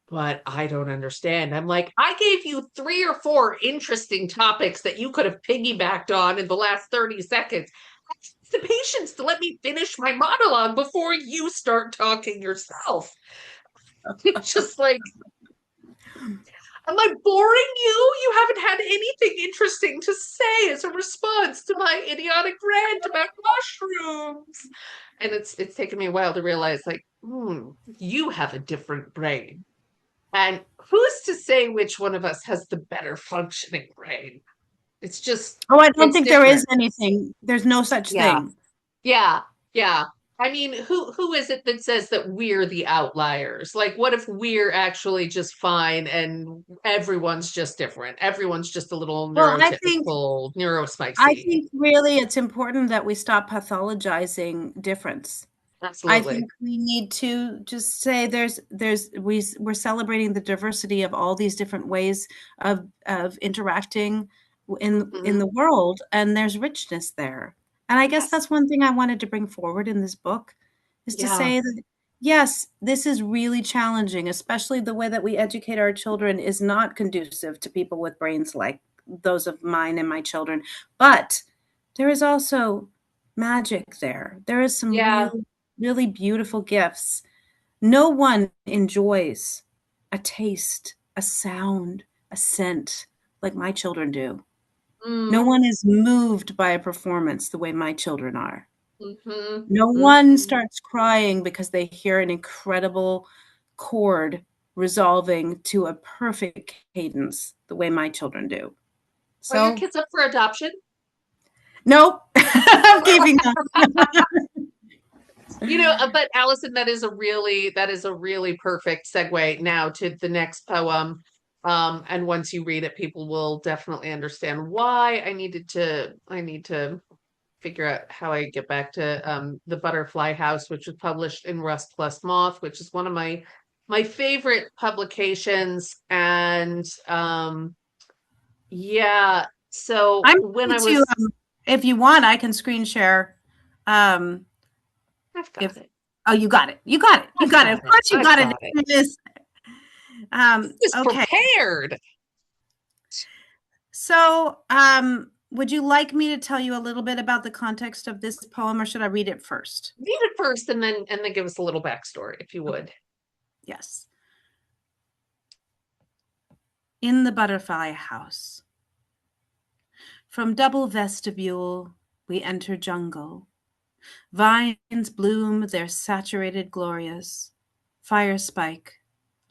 But I don't understand. I'm like, I gave you 3 or 4 interesting topics that you could have piggybacked on in the last 30 seconds. The patience to let me finish my monologue before you start talking yourself. It's just like, am I boring you? You haven't had anything interesting to say as a response to my idiotic rant about mushrooms. And it's taken me a while to realize, like, you have a different brain. And who's to say which one of us has the better functioning brain? It's just,
Oh, I don't
it's
think there is
different.
anything. There's no such
Yeah.
thing.
Yeah. Yeah. I mean, who is it that says that we're the outliers? Like, what if we're actually just fine and everyone's just different? Everyone's just a little
Well,
neurotypical,
I
neurospicy.
think really it's important that we stop pathologizing difference. I
Absolutely.
think we need to just say we're celebrating the diversity of all these different ways of interacting in
Hmm.
the world, and there's richness there. And I guess
Yes.
that's one thing I wanted to bring forward in this book is to
Yeah.
say that yes, this is really challenging, especially the way that we educate our children is not conducive to people with brains like those of mine and my children. But there is also magic there. There is some
Yeah.
really beautiful gifts. No one enjoys a taste, a sound, a scent like my children do. No
Mm.
one is moved by a performance the way my children are.
Hmm.
No one
Hmm.
starts crying because they hear an incredible chord resolving to a perfect cadence the way my children do.
Are your
So,
kids up for adoption?
nope, I'm keeping them.
But Allison, that is a really perfect segue now to the next poem. And once you read it, people will definitely understand why I need to figure out how I get back to The Butterfly House, which was published in Rust Plus Moth, which is one of my favorite publications. And yeah, so
I'm
when
happy
I
to,
was
if you want, I can screen share. Um,
I've
if
got it.
oh, you got it, you got it, you
I've
got it.
got
Of
it.
course, you
I've
got it.
got it.
It is.
Just
Okay.
prepared.
So, would you like me to tell you a little bit about the context of this poem, or should I read it first?
Read it first and then give us a little backstory, if you
Okay.
would.
Yes. In the Butterfly House. From double vestibule, we enter jungle. Vines bloom their saturated glorias. Fire spike,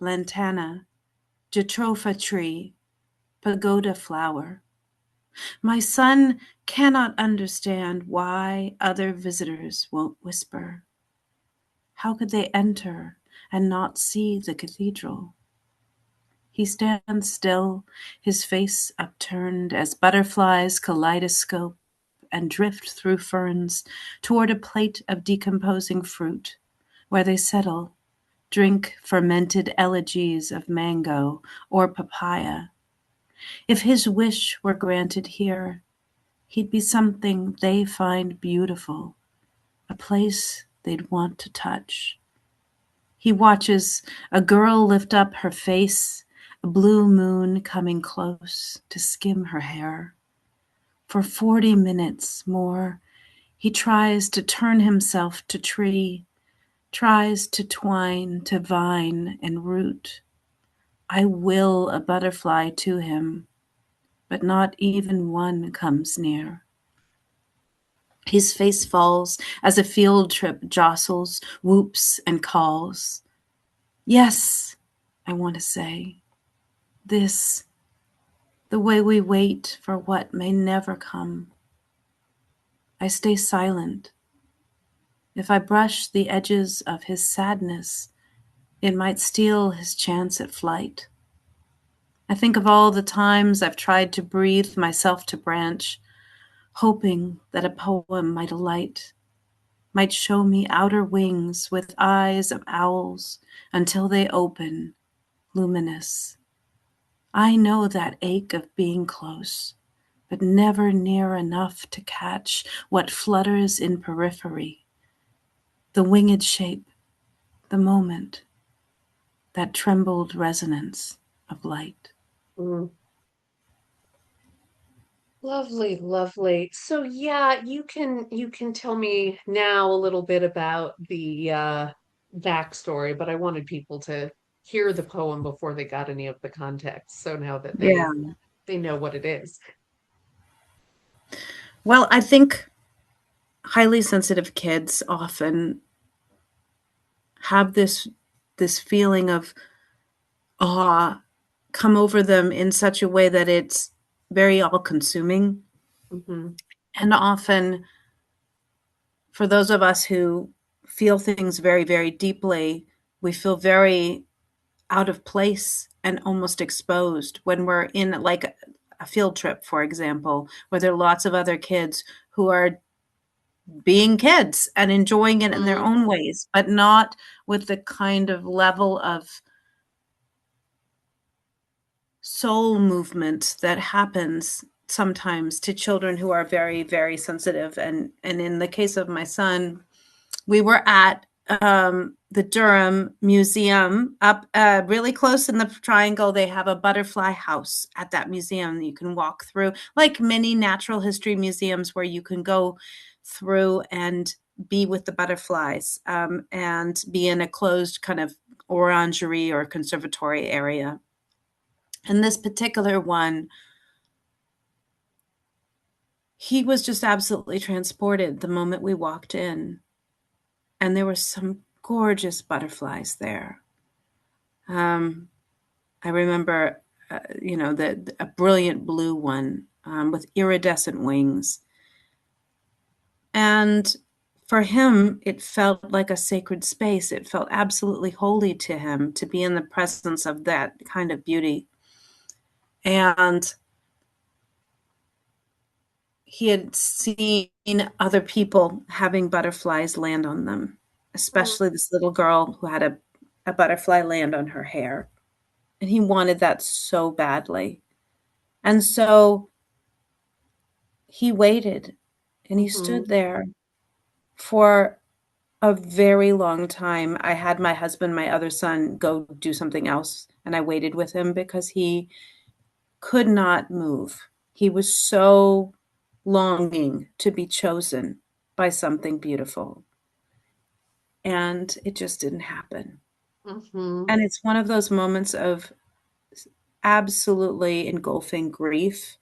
lantana, jatropha tree, pagoda flower. My son cannot understand why other visitors won't whisper. How could they enter and not see the cathedral? He stands still, his face upturned as butterflies kaleidoscope and drift through ferns toward a plate of decomposing fruit, where they settle, drink fermented elegies of mango or papaya. If his wish were granted here, he'd be something they find beautiful, a place they'd want to touch. He watches a girl lift up her face, a blue moon coming close to skim her hair. For 40 minutes more, he tries to turn himself to tree, tries to twine to vine and root. I will a butterfly to him, but not even one comes near. His face falls as a field trip jostles, whoops, and calls. Yes, I want to say. This, the way we wait for what may never come. I stay silent. If I brush the edges of his sadness, it might steal his chance at flight. I think of all the times I've tried to breathe myself to branch, hoping that a poem might alight, might show me outer wings with eyes of owls until they open, luminous. I know that ache of being close, but never near enough to catch what flutters in periphery, the winged shape, the moment, that trembled resonance of light.
Mm. Lovely, lovely. So yeah, you can tell me now a little bit about the backstory, but I wanted people to hear the poem before they got any of the context. So now that
Yeah.
they know what it is.
Well, I think highly sensitive kids often have this feeling of awe come over them in such a way that it's very all-consuming.
Hmm.
And often, for those of us who feel things very, very deeply, we feel very out of place and almost exposed when we're in like a field trip, for example, where there are lots of other kids who are being kids and enjoying it in their
Hmm.
own ways, but not with the kind of level of soul movement that happens sometimes to children who are very, very sensitive. And in the case of my son, we were at the Durham Museum up really close in the triangle. They have a butterfly house at that museum you can walk through, like many natural history museums where you can go through and be with the butterflies and be in a closed kind of orangery or conservatory area. And this particular one, he was just absolutely transported the moment we walked in. And there were some gorgeous butterflies there. Um, I remember, a brilliant blue one with iridescent wings. And for him, it felt like a sacred space. It felt absolutely holy to him to be in the presence of that kind of beauty. And he had seen other people having butterflies land on them, especially this little girl who had a butterfly land on her hair. And he wanted that so badly. And so he waited and he
Hmm.
stood there for a very long time. I had my husband, my other son, go do something else, and I waited with him because he could not move. He was so longing to be chosen by something beautiful. And it just didn't happen.
Hmm.
And it's one of those moments of absolutely engulfing grief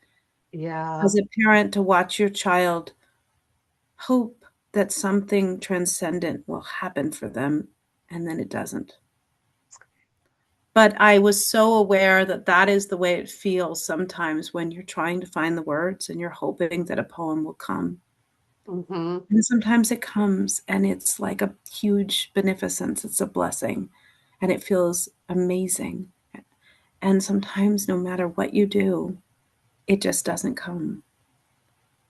Yeah.
as a parent to watch your child hope that something transcendent will happen for them, and then it doesn't. But I was so aware that that is the way it feels sometimes when you're trying to find the words and you're hoping that a poem will come.
Hmm.
And sometimes it comes and it's like a huge beneficence, it's a blessing, and it feels amazing. And sometimes, no matter what you do, it just doesn't come.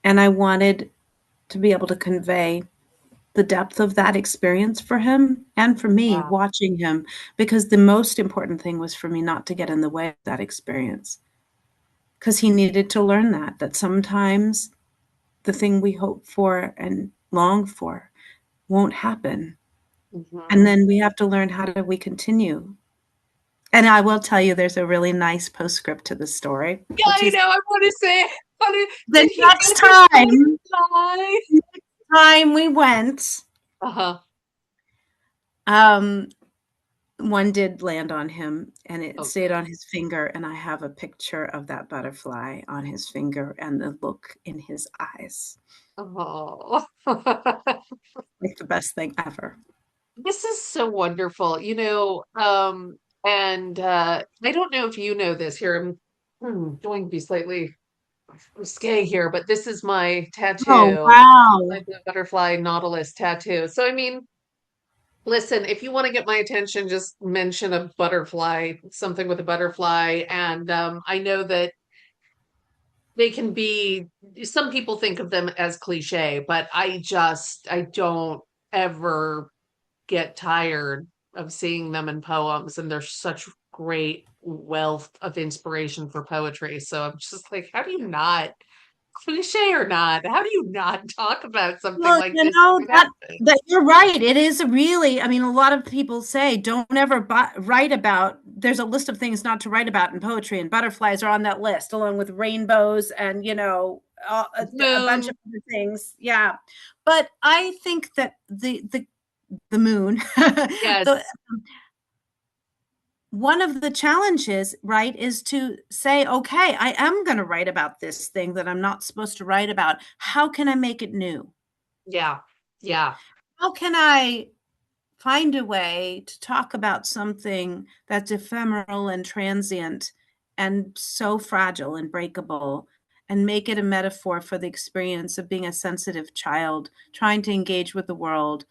And I wanted to be able to convey the depth of that experience for him and for me
Yeah.
watching him, because the most important thing was for me not to get in the way of that experience, because he needed to learn that sometimes the thing we hope for and long for won't happen. And
Hmm.
then we have to learn, how do we continue? And I will tell you, there's a really nice postscript to the story,
Yeah,
which
I
is
know. I want to say it.
The
Did he
next
get his butterfly?
time we went,
Uh-huh.
um, one did land on him and it
Oh,
stayed
good.
on his finger. And I have a picture of that butterfly on his finger and the look in his eyes.
Oh.
Like the best thing ever.
This is so wonderful, and I don't know if you know this here. I'm going to be slightly risque here, but this is my
Oh,
tattoo, my
wow.
blue butterfly nautilus tattoo. So, I mean, listen, if you want to get my attention, just mention a butterfly, something with a butterfly. And I know that they can be, some people think of them as cliche, but I don't ever get tired of seeing them in poems, and they're such great wealth of inspiration for poetry. So I'm just like, how do you not, cliche or not, how do you not talk about something
Well,
like
you
this
know,
when it
that
happens?
that you're right. It is a really, I mean, a lot of people say don't ever write about, there's a list of things not to write about in poetry, and butterflies are on that list, along with rainbows and, a bunch
Moon,
of other things. Yeah. But I think that the moon, the
yes,
one of the challenges, right, is to say, okay, I am going to write about this thing that I'm not supposed to write about. How can I make it new?
yeah, yeah,
How can I find a way to talk about something that's ephemeral and transient and so fragile and breakable, and make it a metaphor for the experience of being a sensitive child trying to engage with the world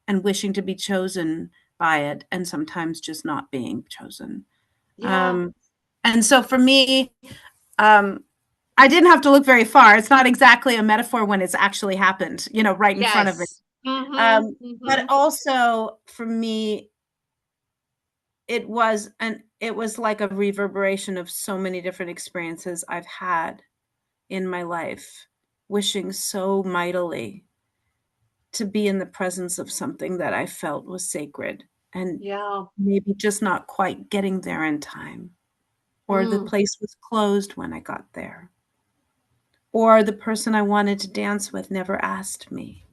and wishing to be chosen by it, and sometimes just not being chosen.
yeah,
Um, and so for me, um, I didn't have to look very far. It's not exactly a metaphor when it's actually happened, right in front of it.
yes. Mm-hmm,
Um, but
mm-hmm.
also for me, it was like a reverberation of so many different experiences I've had in my life, wishing so mightily to be in the presence of something that I felt was sacred, and
Yeah.
maybe just not quite getting there in time, or the
Mm,
place was closed when I got there, or the person I wanted to dance with never asked me.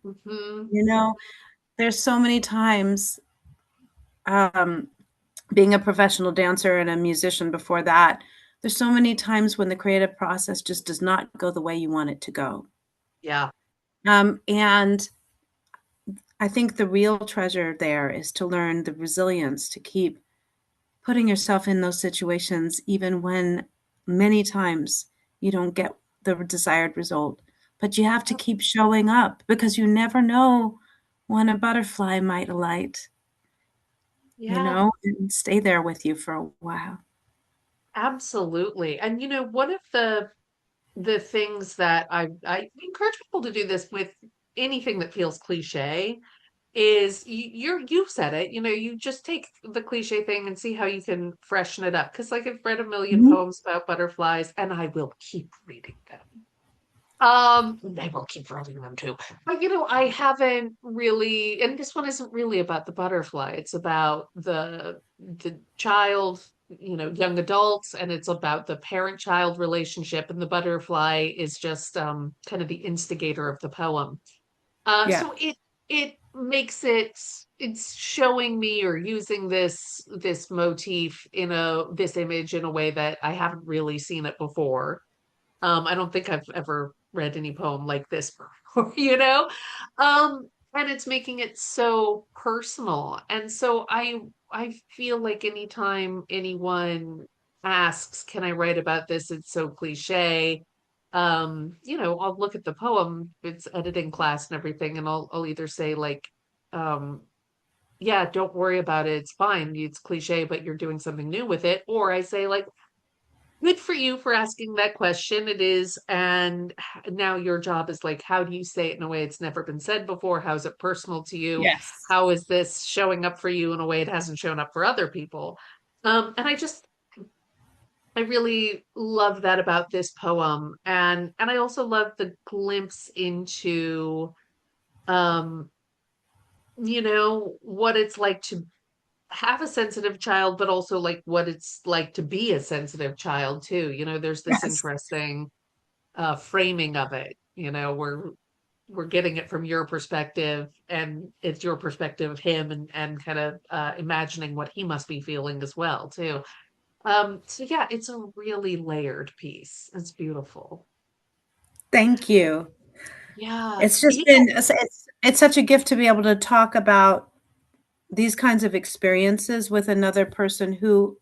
mm-hmm.
You know, there's so many times, um, being a professional dancer and a musician before that, there's so many times when the creative process just does not go the way you want it to go.
Yeah,
And I think the real treasure there is to learn the resilience to keep putting yourself in those situations, even when many times you don't get the desired result. But you have to keep showing up because you never know when a butterfly might alight,
yeah.
and stay there with you for a while.
Absolutely. And one of the things that I encourage people to do this with anything that feels cliche is you've said it, you just take the cliche thing and see how you can freshen it up. Because like I've read a million
Mhm.
poems about butterflies and I will keep reading them. I will keep writing them too. But I haven't really, and this one isn't really about the butterfly. It's about the child, young adults, and it's about the parent-child relationship, and the butterfly is just kind of the instigator of the poem.
Yeah.
So it makes it's showing me or using this motif this image in a way that I haven't really seen it before. I don't think I've ever read any poem like this before, and it's making it so personal. And so I feel like anytime anyone asks, can I write about this? It's so cliche. I'll look at the poem, it's editing class and everything, and I'll either say like, um, yeah, don't worry about it. It's fine. It's cliche, but you're doing something new with it. Or I say like, good for you for asking that question. It is. And now your job is like, how do you say it in a way it's never been said before? How is it personal to you?
Yes.
How is this showing up for you in a way it hasn't shown up for other people? And I really love that about this poem. And I also love the glimpse into, um, what it's like to have a sensitive child, but also like what it's like to be a sensitive child too. There's this
Yes.
interesting framing of it. You know, we're getting it from your perspective, and it's your perspective of him, and kind of imagining what he must be feeling as well too. So yeah, it's a really layered piece. It's beautiful.
Thank you.
Yeah,
It's just
you
been
know,
it's such a gift to be able to talk about these kinds of experiences with another person who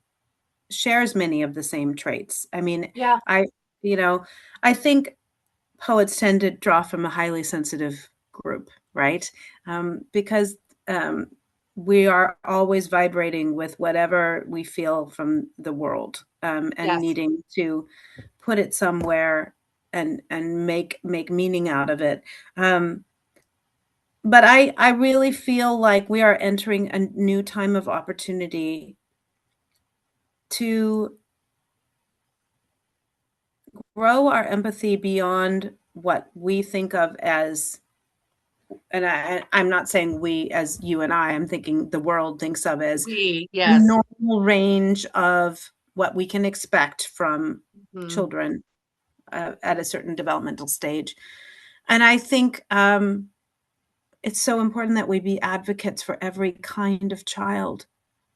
shares many of the same traits. I mean,
yeah,
I you know, I think poets tend to draw from a highly sensitive group, right? Because um, we are always vibrating with whatever we feel from the world, and
yes,
needing to put it somewhere and make meaning out of it. Um, but I really feel like we are entering a new time of opportunity to grow our empathy beyond what we think of as, and I'm not saying we as you and I'm thinking the world thinks of as
yes.
normal range of what we can expect from
Mhm.
children at a certain developmental stage. And I think it's so important that we be advocates for every kind of child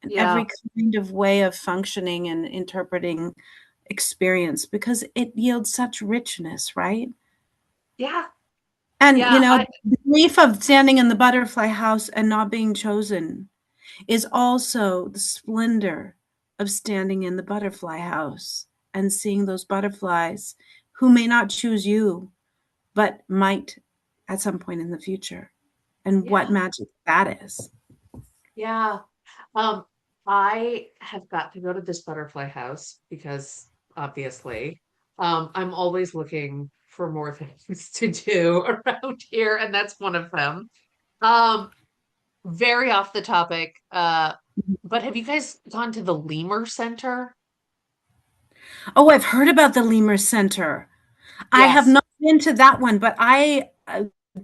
and
Yeah,
every kind of way of functioning and interpreting experience because it yields such richness, right?
yeah,
And,
yeah.
the grief of standing in the butterfly house and not being chosen is also the splendor of standing in the butterfly house and seeing those butterflies who may not choose you, but might at some point in the future. And what
Yeah,
magic that is.
yeah. Um, I have got to go to this butterfly house because obviously, I'm always looking for more things to do around here, and that's one of them. Um, very off the topic, but have you guys gone to the Lemur Center?
Oh, I've heard about the Lemur Center. I have
Yes.
not been to that one, but I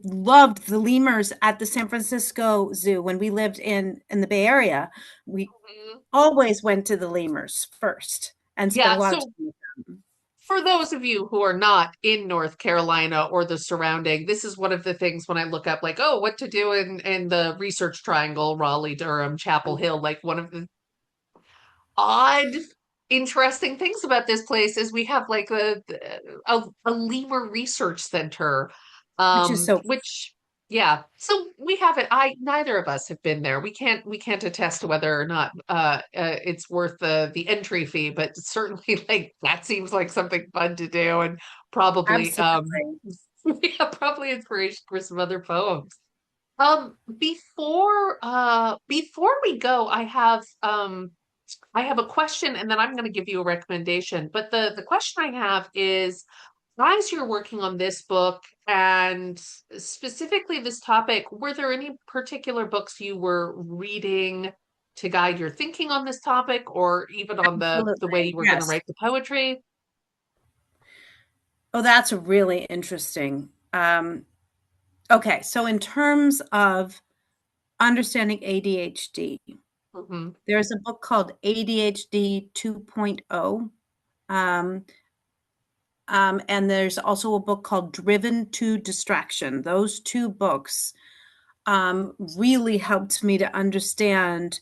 loved the lemurs at the San Francisco Zoo when we lived in the Bay Area. We
Mhm.
always went to the lemurs first and spent
Yeah,
a lot of
so
time with them.
for those of you who are not in North Carolina or the surrounding, this is one of the things when I look up, like, oh, what to do in the Research Triangle, Raleigh, Durham, Chapel Hill. Like, one of the odd, interesting things about this place is we have like a lemur research center,
Which is so
which yeah. So we haven't. I neither of us have been there. We can't attest to whether or not it's worth the entry fee, but certainly like that seems like something fun to do, and probably
absolutely.
yeah, probably inspiration for some other poems. Before we go, I have a question and then I'm going to give you a recommendation. But the question I have is, as you're working on this book and specifically this topic, were there any particular books you were reading to guide your thinking on this topic, or even on the way
Absolutely.
you were going to
Yes.
write the poetry?
Oh, that's really interesting. Okay, so in terms of understanding ADHD,
Hmm.
there's a book called ADHD 2.0. Um, and there's also a book called Driven to Distraction. Those two books really helped me to understand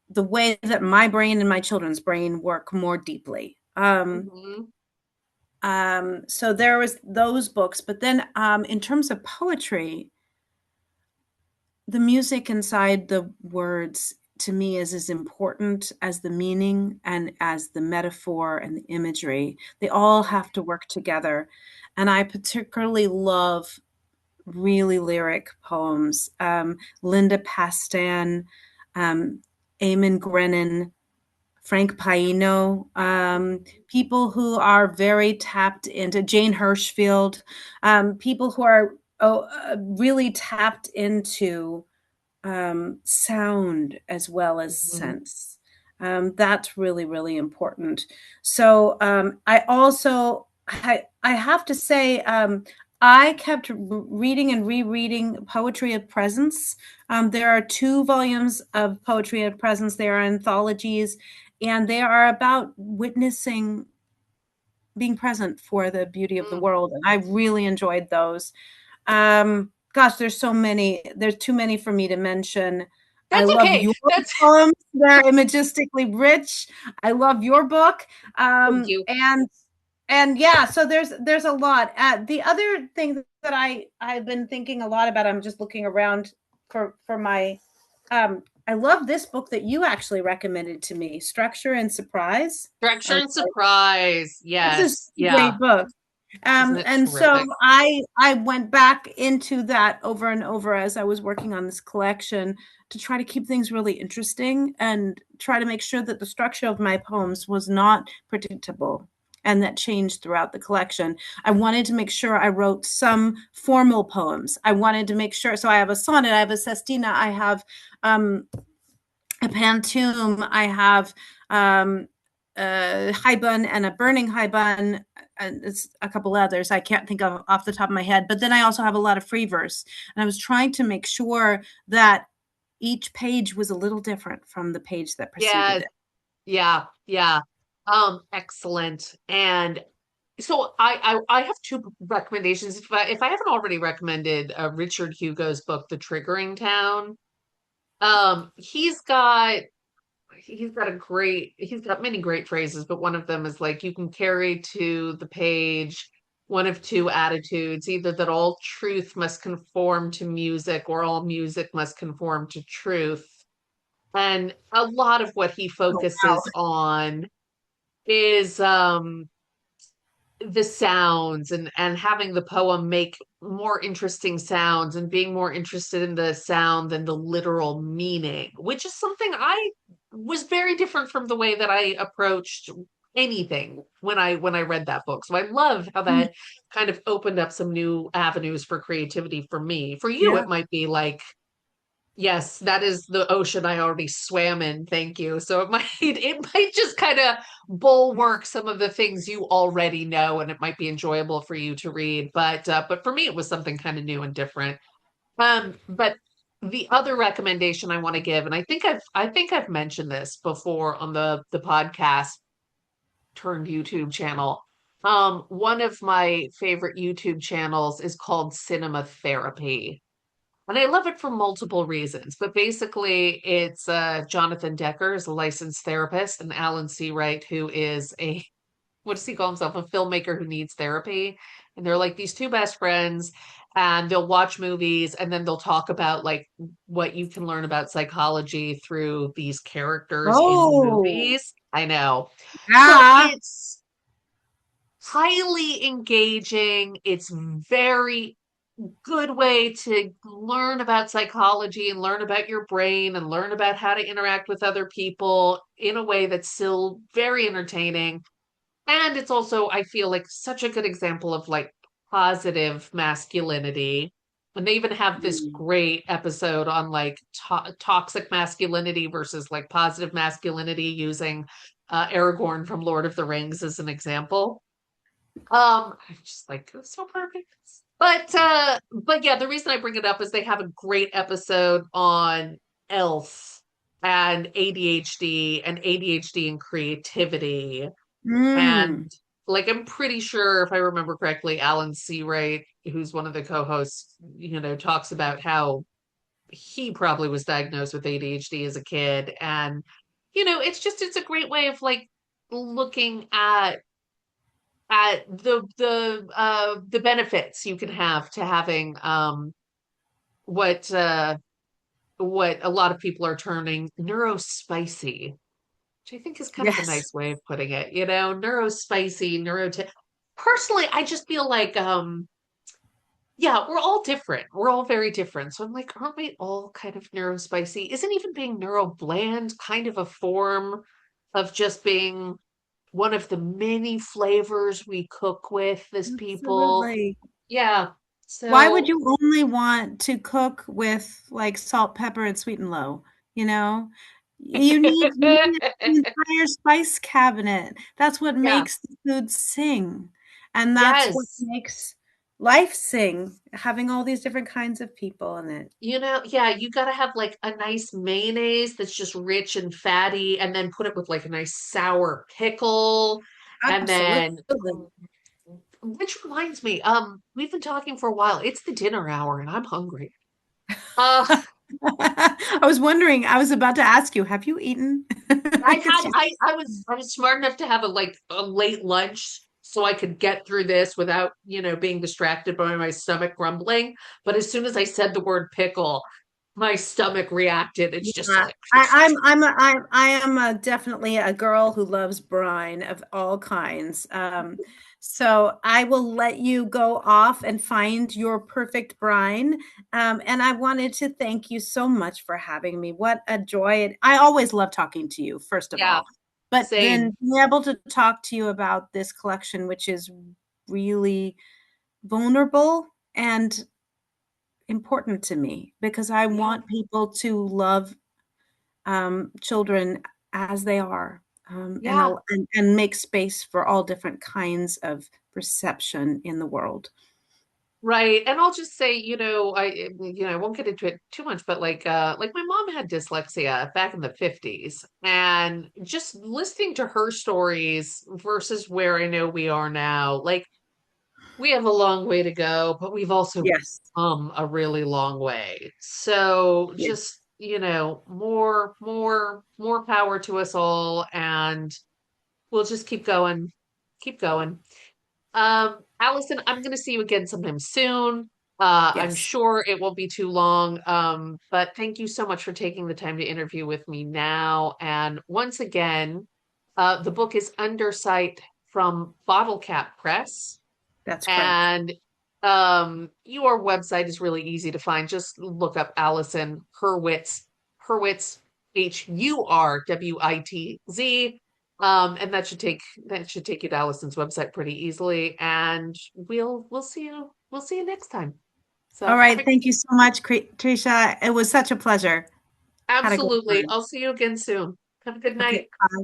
the way that my brain and my children's brain work more deeply.
Hmm.
So there was those books, but then in terms of poetry, the music inside the words to me is as important as the meaning and as the metaphor and the imagery. They all have to work together. And I particularly love really lyric poems. Linda Pastan, um, Eamon Grennan, Frank Paino, people who are very tapped into Jane Hirschfield, people who are really tapped into sound as well as
Hmm.
sense. That's really, really important. So I have to say, I kept reading and rereading Poetry of Presence. There are two volumes of Poetry of Presence. They are anthologies, and they are about witnessing being present for the beauty of the
Mm,
world. And I really enjoyed those. Gosh, there's so many. There's too many for me to mention. I
that's
love
okay.
your
That's
poems. They're imagistically rich. I love your book.
thank you.
And yeah, so there's a lot. The other thing that I've been thinking a lot about, I'm just looking around for my I love this book that you actually recommended to me, Structure and Surprise. I
Direction
was
and
like,
surprise.
this is
Yes.
a
Yeah.
great book.
Isn't it
And so
terrific?
I went back into that over and over as I was working on this collection to try to keep things really interesting and try to make sure that the structure of my poems was not predictable and that changed throughout the collection. I wanted to make sure I wrote some formal poems. I wanted to make sure, so I have a sonnet, I have a sestina, I have a pantoum, I have a high bun and a burning high bun, and it's a couple others I can't think of off the top of my head. But then I also have a lot of free verse, and I was trying to make sure that each page was a little different from the page that
Yeah.
preceded it.
Yeah. Yeah. Excellent. And so I have two recommendations. If I haven't already recommended Richard Hugo's book, The Triggering Town, he's got he's got many great phrases, but one of them is like you can carry to the page one of two attitudes, either that all truth must conform to music or all music must conform to truth. And a lot of what he
Oh, wow.
focuses on is the sounds and having the poem make more interesting sounds and being more interested in the sound than the literal meaning, which is something I was very different from the way that I approached anything when I read that book. So I love how
Mm,
that kind of opened up some new avenues for creativity for me. For you,
yeah.
it might be like, yes, that is the ocean I already swam in. Thank you. So it might just kind of bulwark some of the things you already know, and it might be enjoyable for you to read. But for me, it was something kind of new and different. But the other recommendation I want to give, and I think I've mentioned this before on the podcast turned YouTube channel. One of my favorite YouTube channels is called Cinema Therapy. And I love it for multiple reasons. But basically, it's Jonathan Decker is a licensed therapist, and Alan Seawright, who is a what does he call himself? A filmmaker who needs therapy. And they're like these two best friends, and they'll watch movies and then they'll talk about like what you can learn about psychology through these characters in the
Oh,
movies. I know. So
yeah.
it's highly engaging. It's very good way to learn about psychology and learn about your brain and learn about how to interact with other people in a way that's still very entertaining. And it's also, I feel like, such a good example of like positive masculinity. And they even have this
Mm.
great episode on like toxic masculinity versus like positive masculinity using Aragorn from Lord of the Rings as an example. I just like it was so perfect. But yeah, the reason I bring it up is they have a great episode on else and ADHD and creativity.
Mm.
And like I'm pretty sure if I remember correctly, Alan Seawright, who's one of the co-hosts, talks about how he probably was diagnosed with ADHD as a kid. And it's a great way of like looking at the benefits you can have to having what what a lot of people are terming neurospicy, which I think is kind of a
Yes.
nice way of putting it, neurospicy, personally, I just feel like yeah, we're all different. We're all very different. So I'm like, aren't we all kind of neurospicy? Isn't even being neurobland kind of a form of just being one of the many flavors we cook with as people?
Absolutely.
Yeah.
Why would
So,
you only want to cook with like salt, pepper, and sweet and low? You know, you need the entire spice cabinet. That's what
yeah.
makes the food sing. And that's what
Yes.
makes life sing, having all these different kinds of people in it.
Yeah, you gotta have like a nice mayonnaise that's just rich and fatty, and then put it with like a nice sour pickle. And then,
Absolutely.
which reminds me, we've been talking for a while. It's the dinner hour and I'm hungry. Uh,
I was wondering, I was about to ask you, have you eaten?
I had
Because you,
I was smart enough to have a late lunch so I could get through this without, being distracted by my stomach grumbling. But as soon as I said the word pickle, my stomach reacted. It's just
yeah,
like
I am definitely a girl who loves brine of all kinds. So I will let you go off and find your perfect brine. And I wanted to thank you so much for having me. What a joy. I always love talking to you, first of
yeah,
all, but then
same.
being able to talk to you about this collection, which is really vulnerable and important to me because I
Yeah.
want people to love children as they are,
Yeah.
and make space for all different kinds of perception in the world.
Right. And I'll just say, I won't get into it too much, but like my mom had dyslexia back in the 50s, and just listening to her stories versus where I know we are now, like we have a long way to go, but we've also
Yes.
come a really long way. So
Yeah.
just, more power to us all, and we'll just keep going, keep going. Allison, I'm going to see you again sometime soon. I'm
Yes.
sure it won't be too long. But thank you so much for taking the time to interview with me now. And once again, the book is Undersight from Bottle Cap Press.
That's correct.
And your website is really easy to find. Just look up Allison Hurwitz, Hurwitz, Hurwitz. And that should take you to Allison's website pretty easily. And we'll see you next time.
All
So have
right.
a
Thank you so much, Tricia. It was such a pleasure. Had a great
absolutely.
time.
I'll see you again soon. Have a good
Okay.
night.
Bye.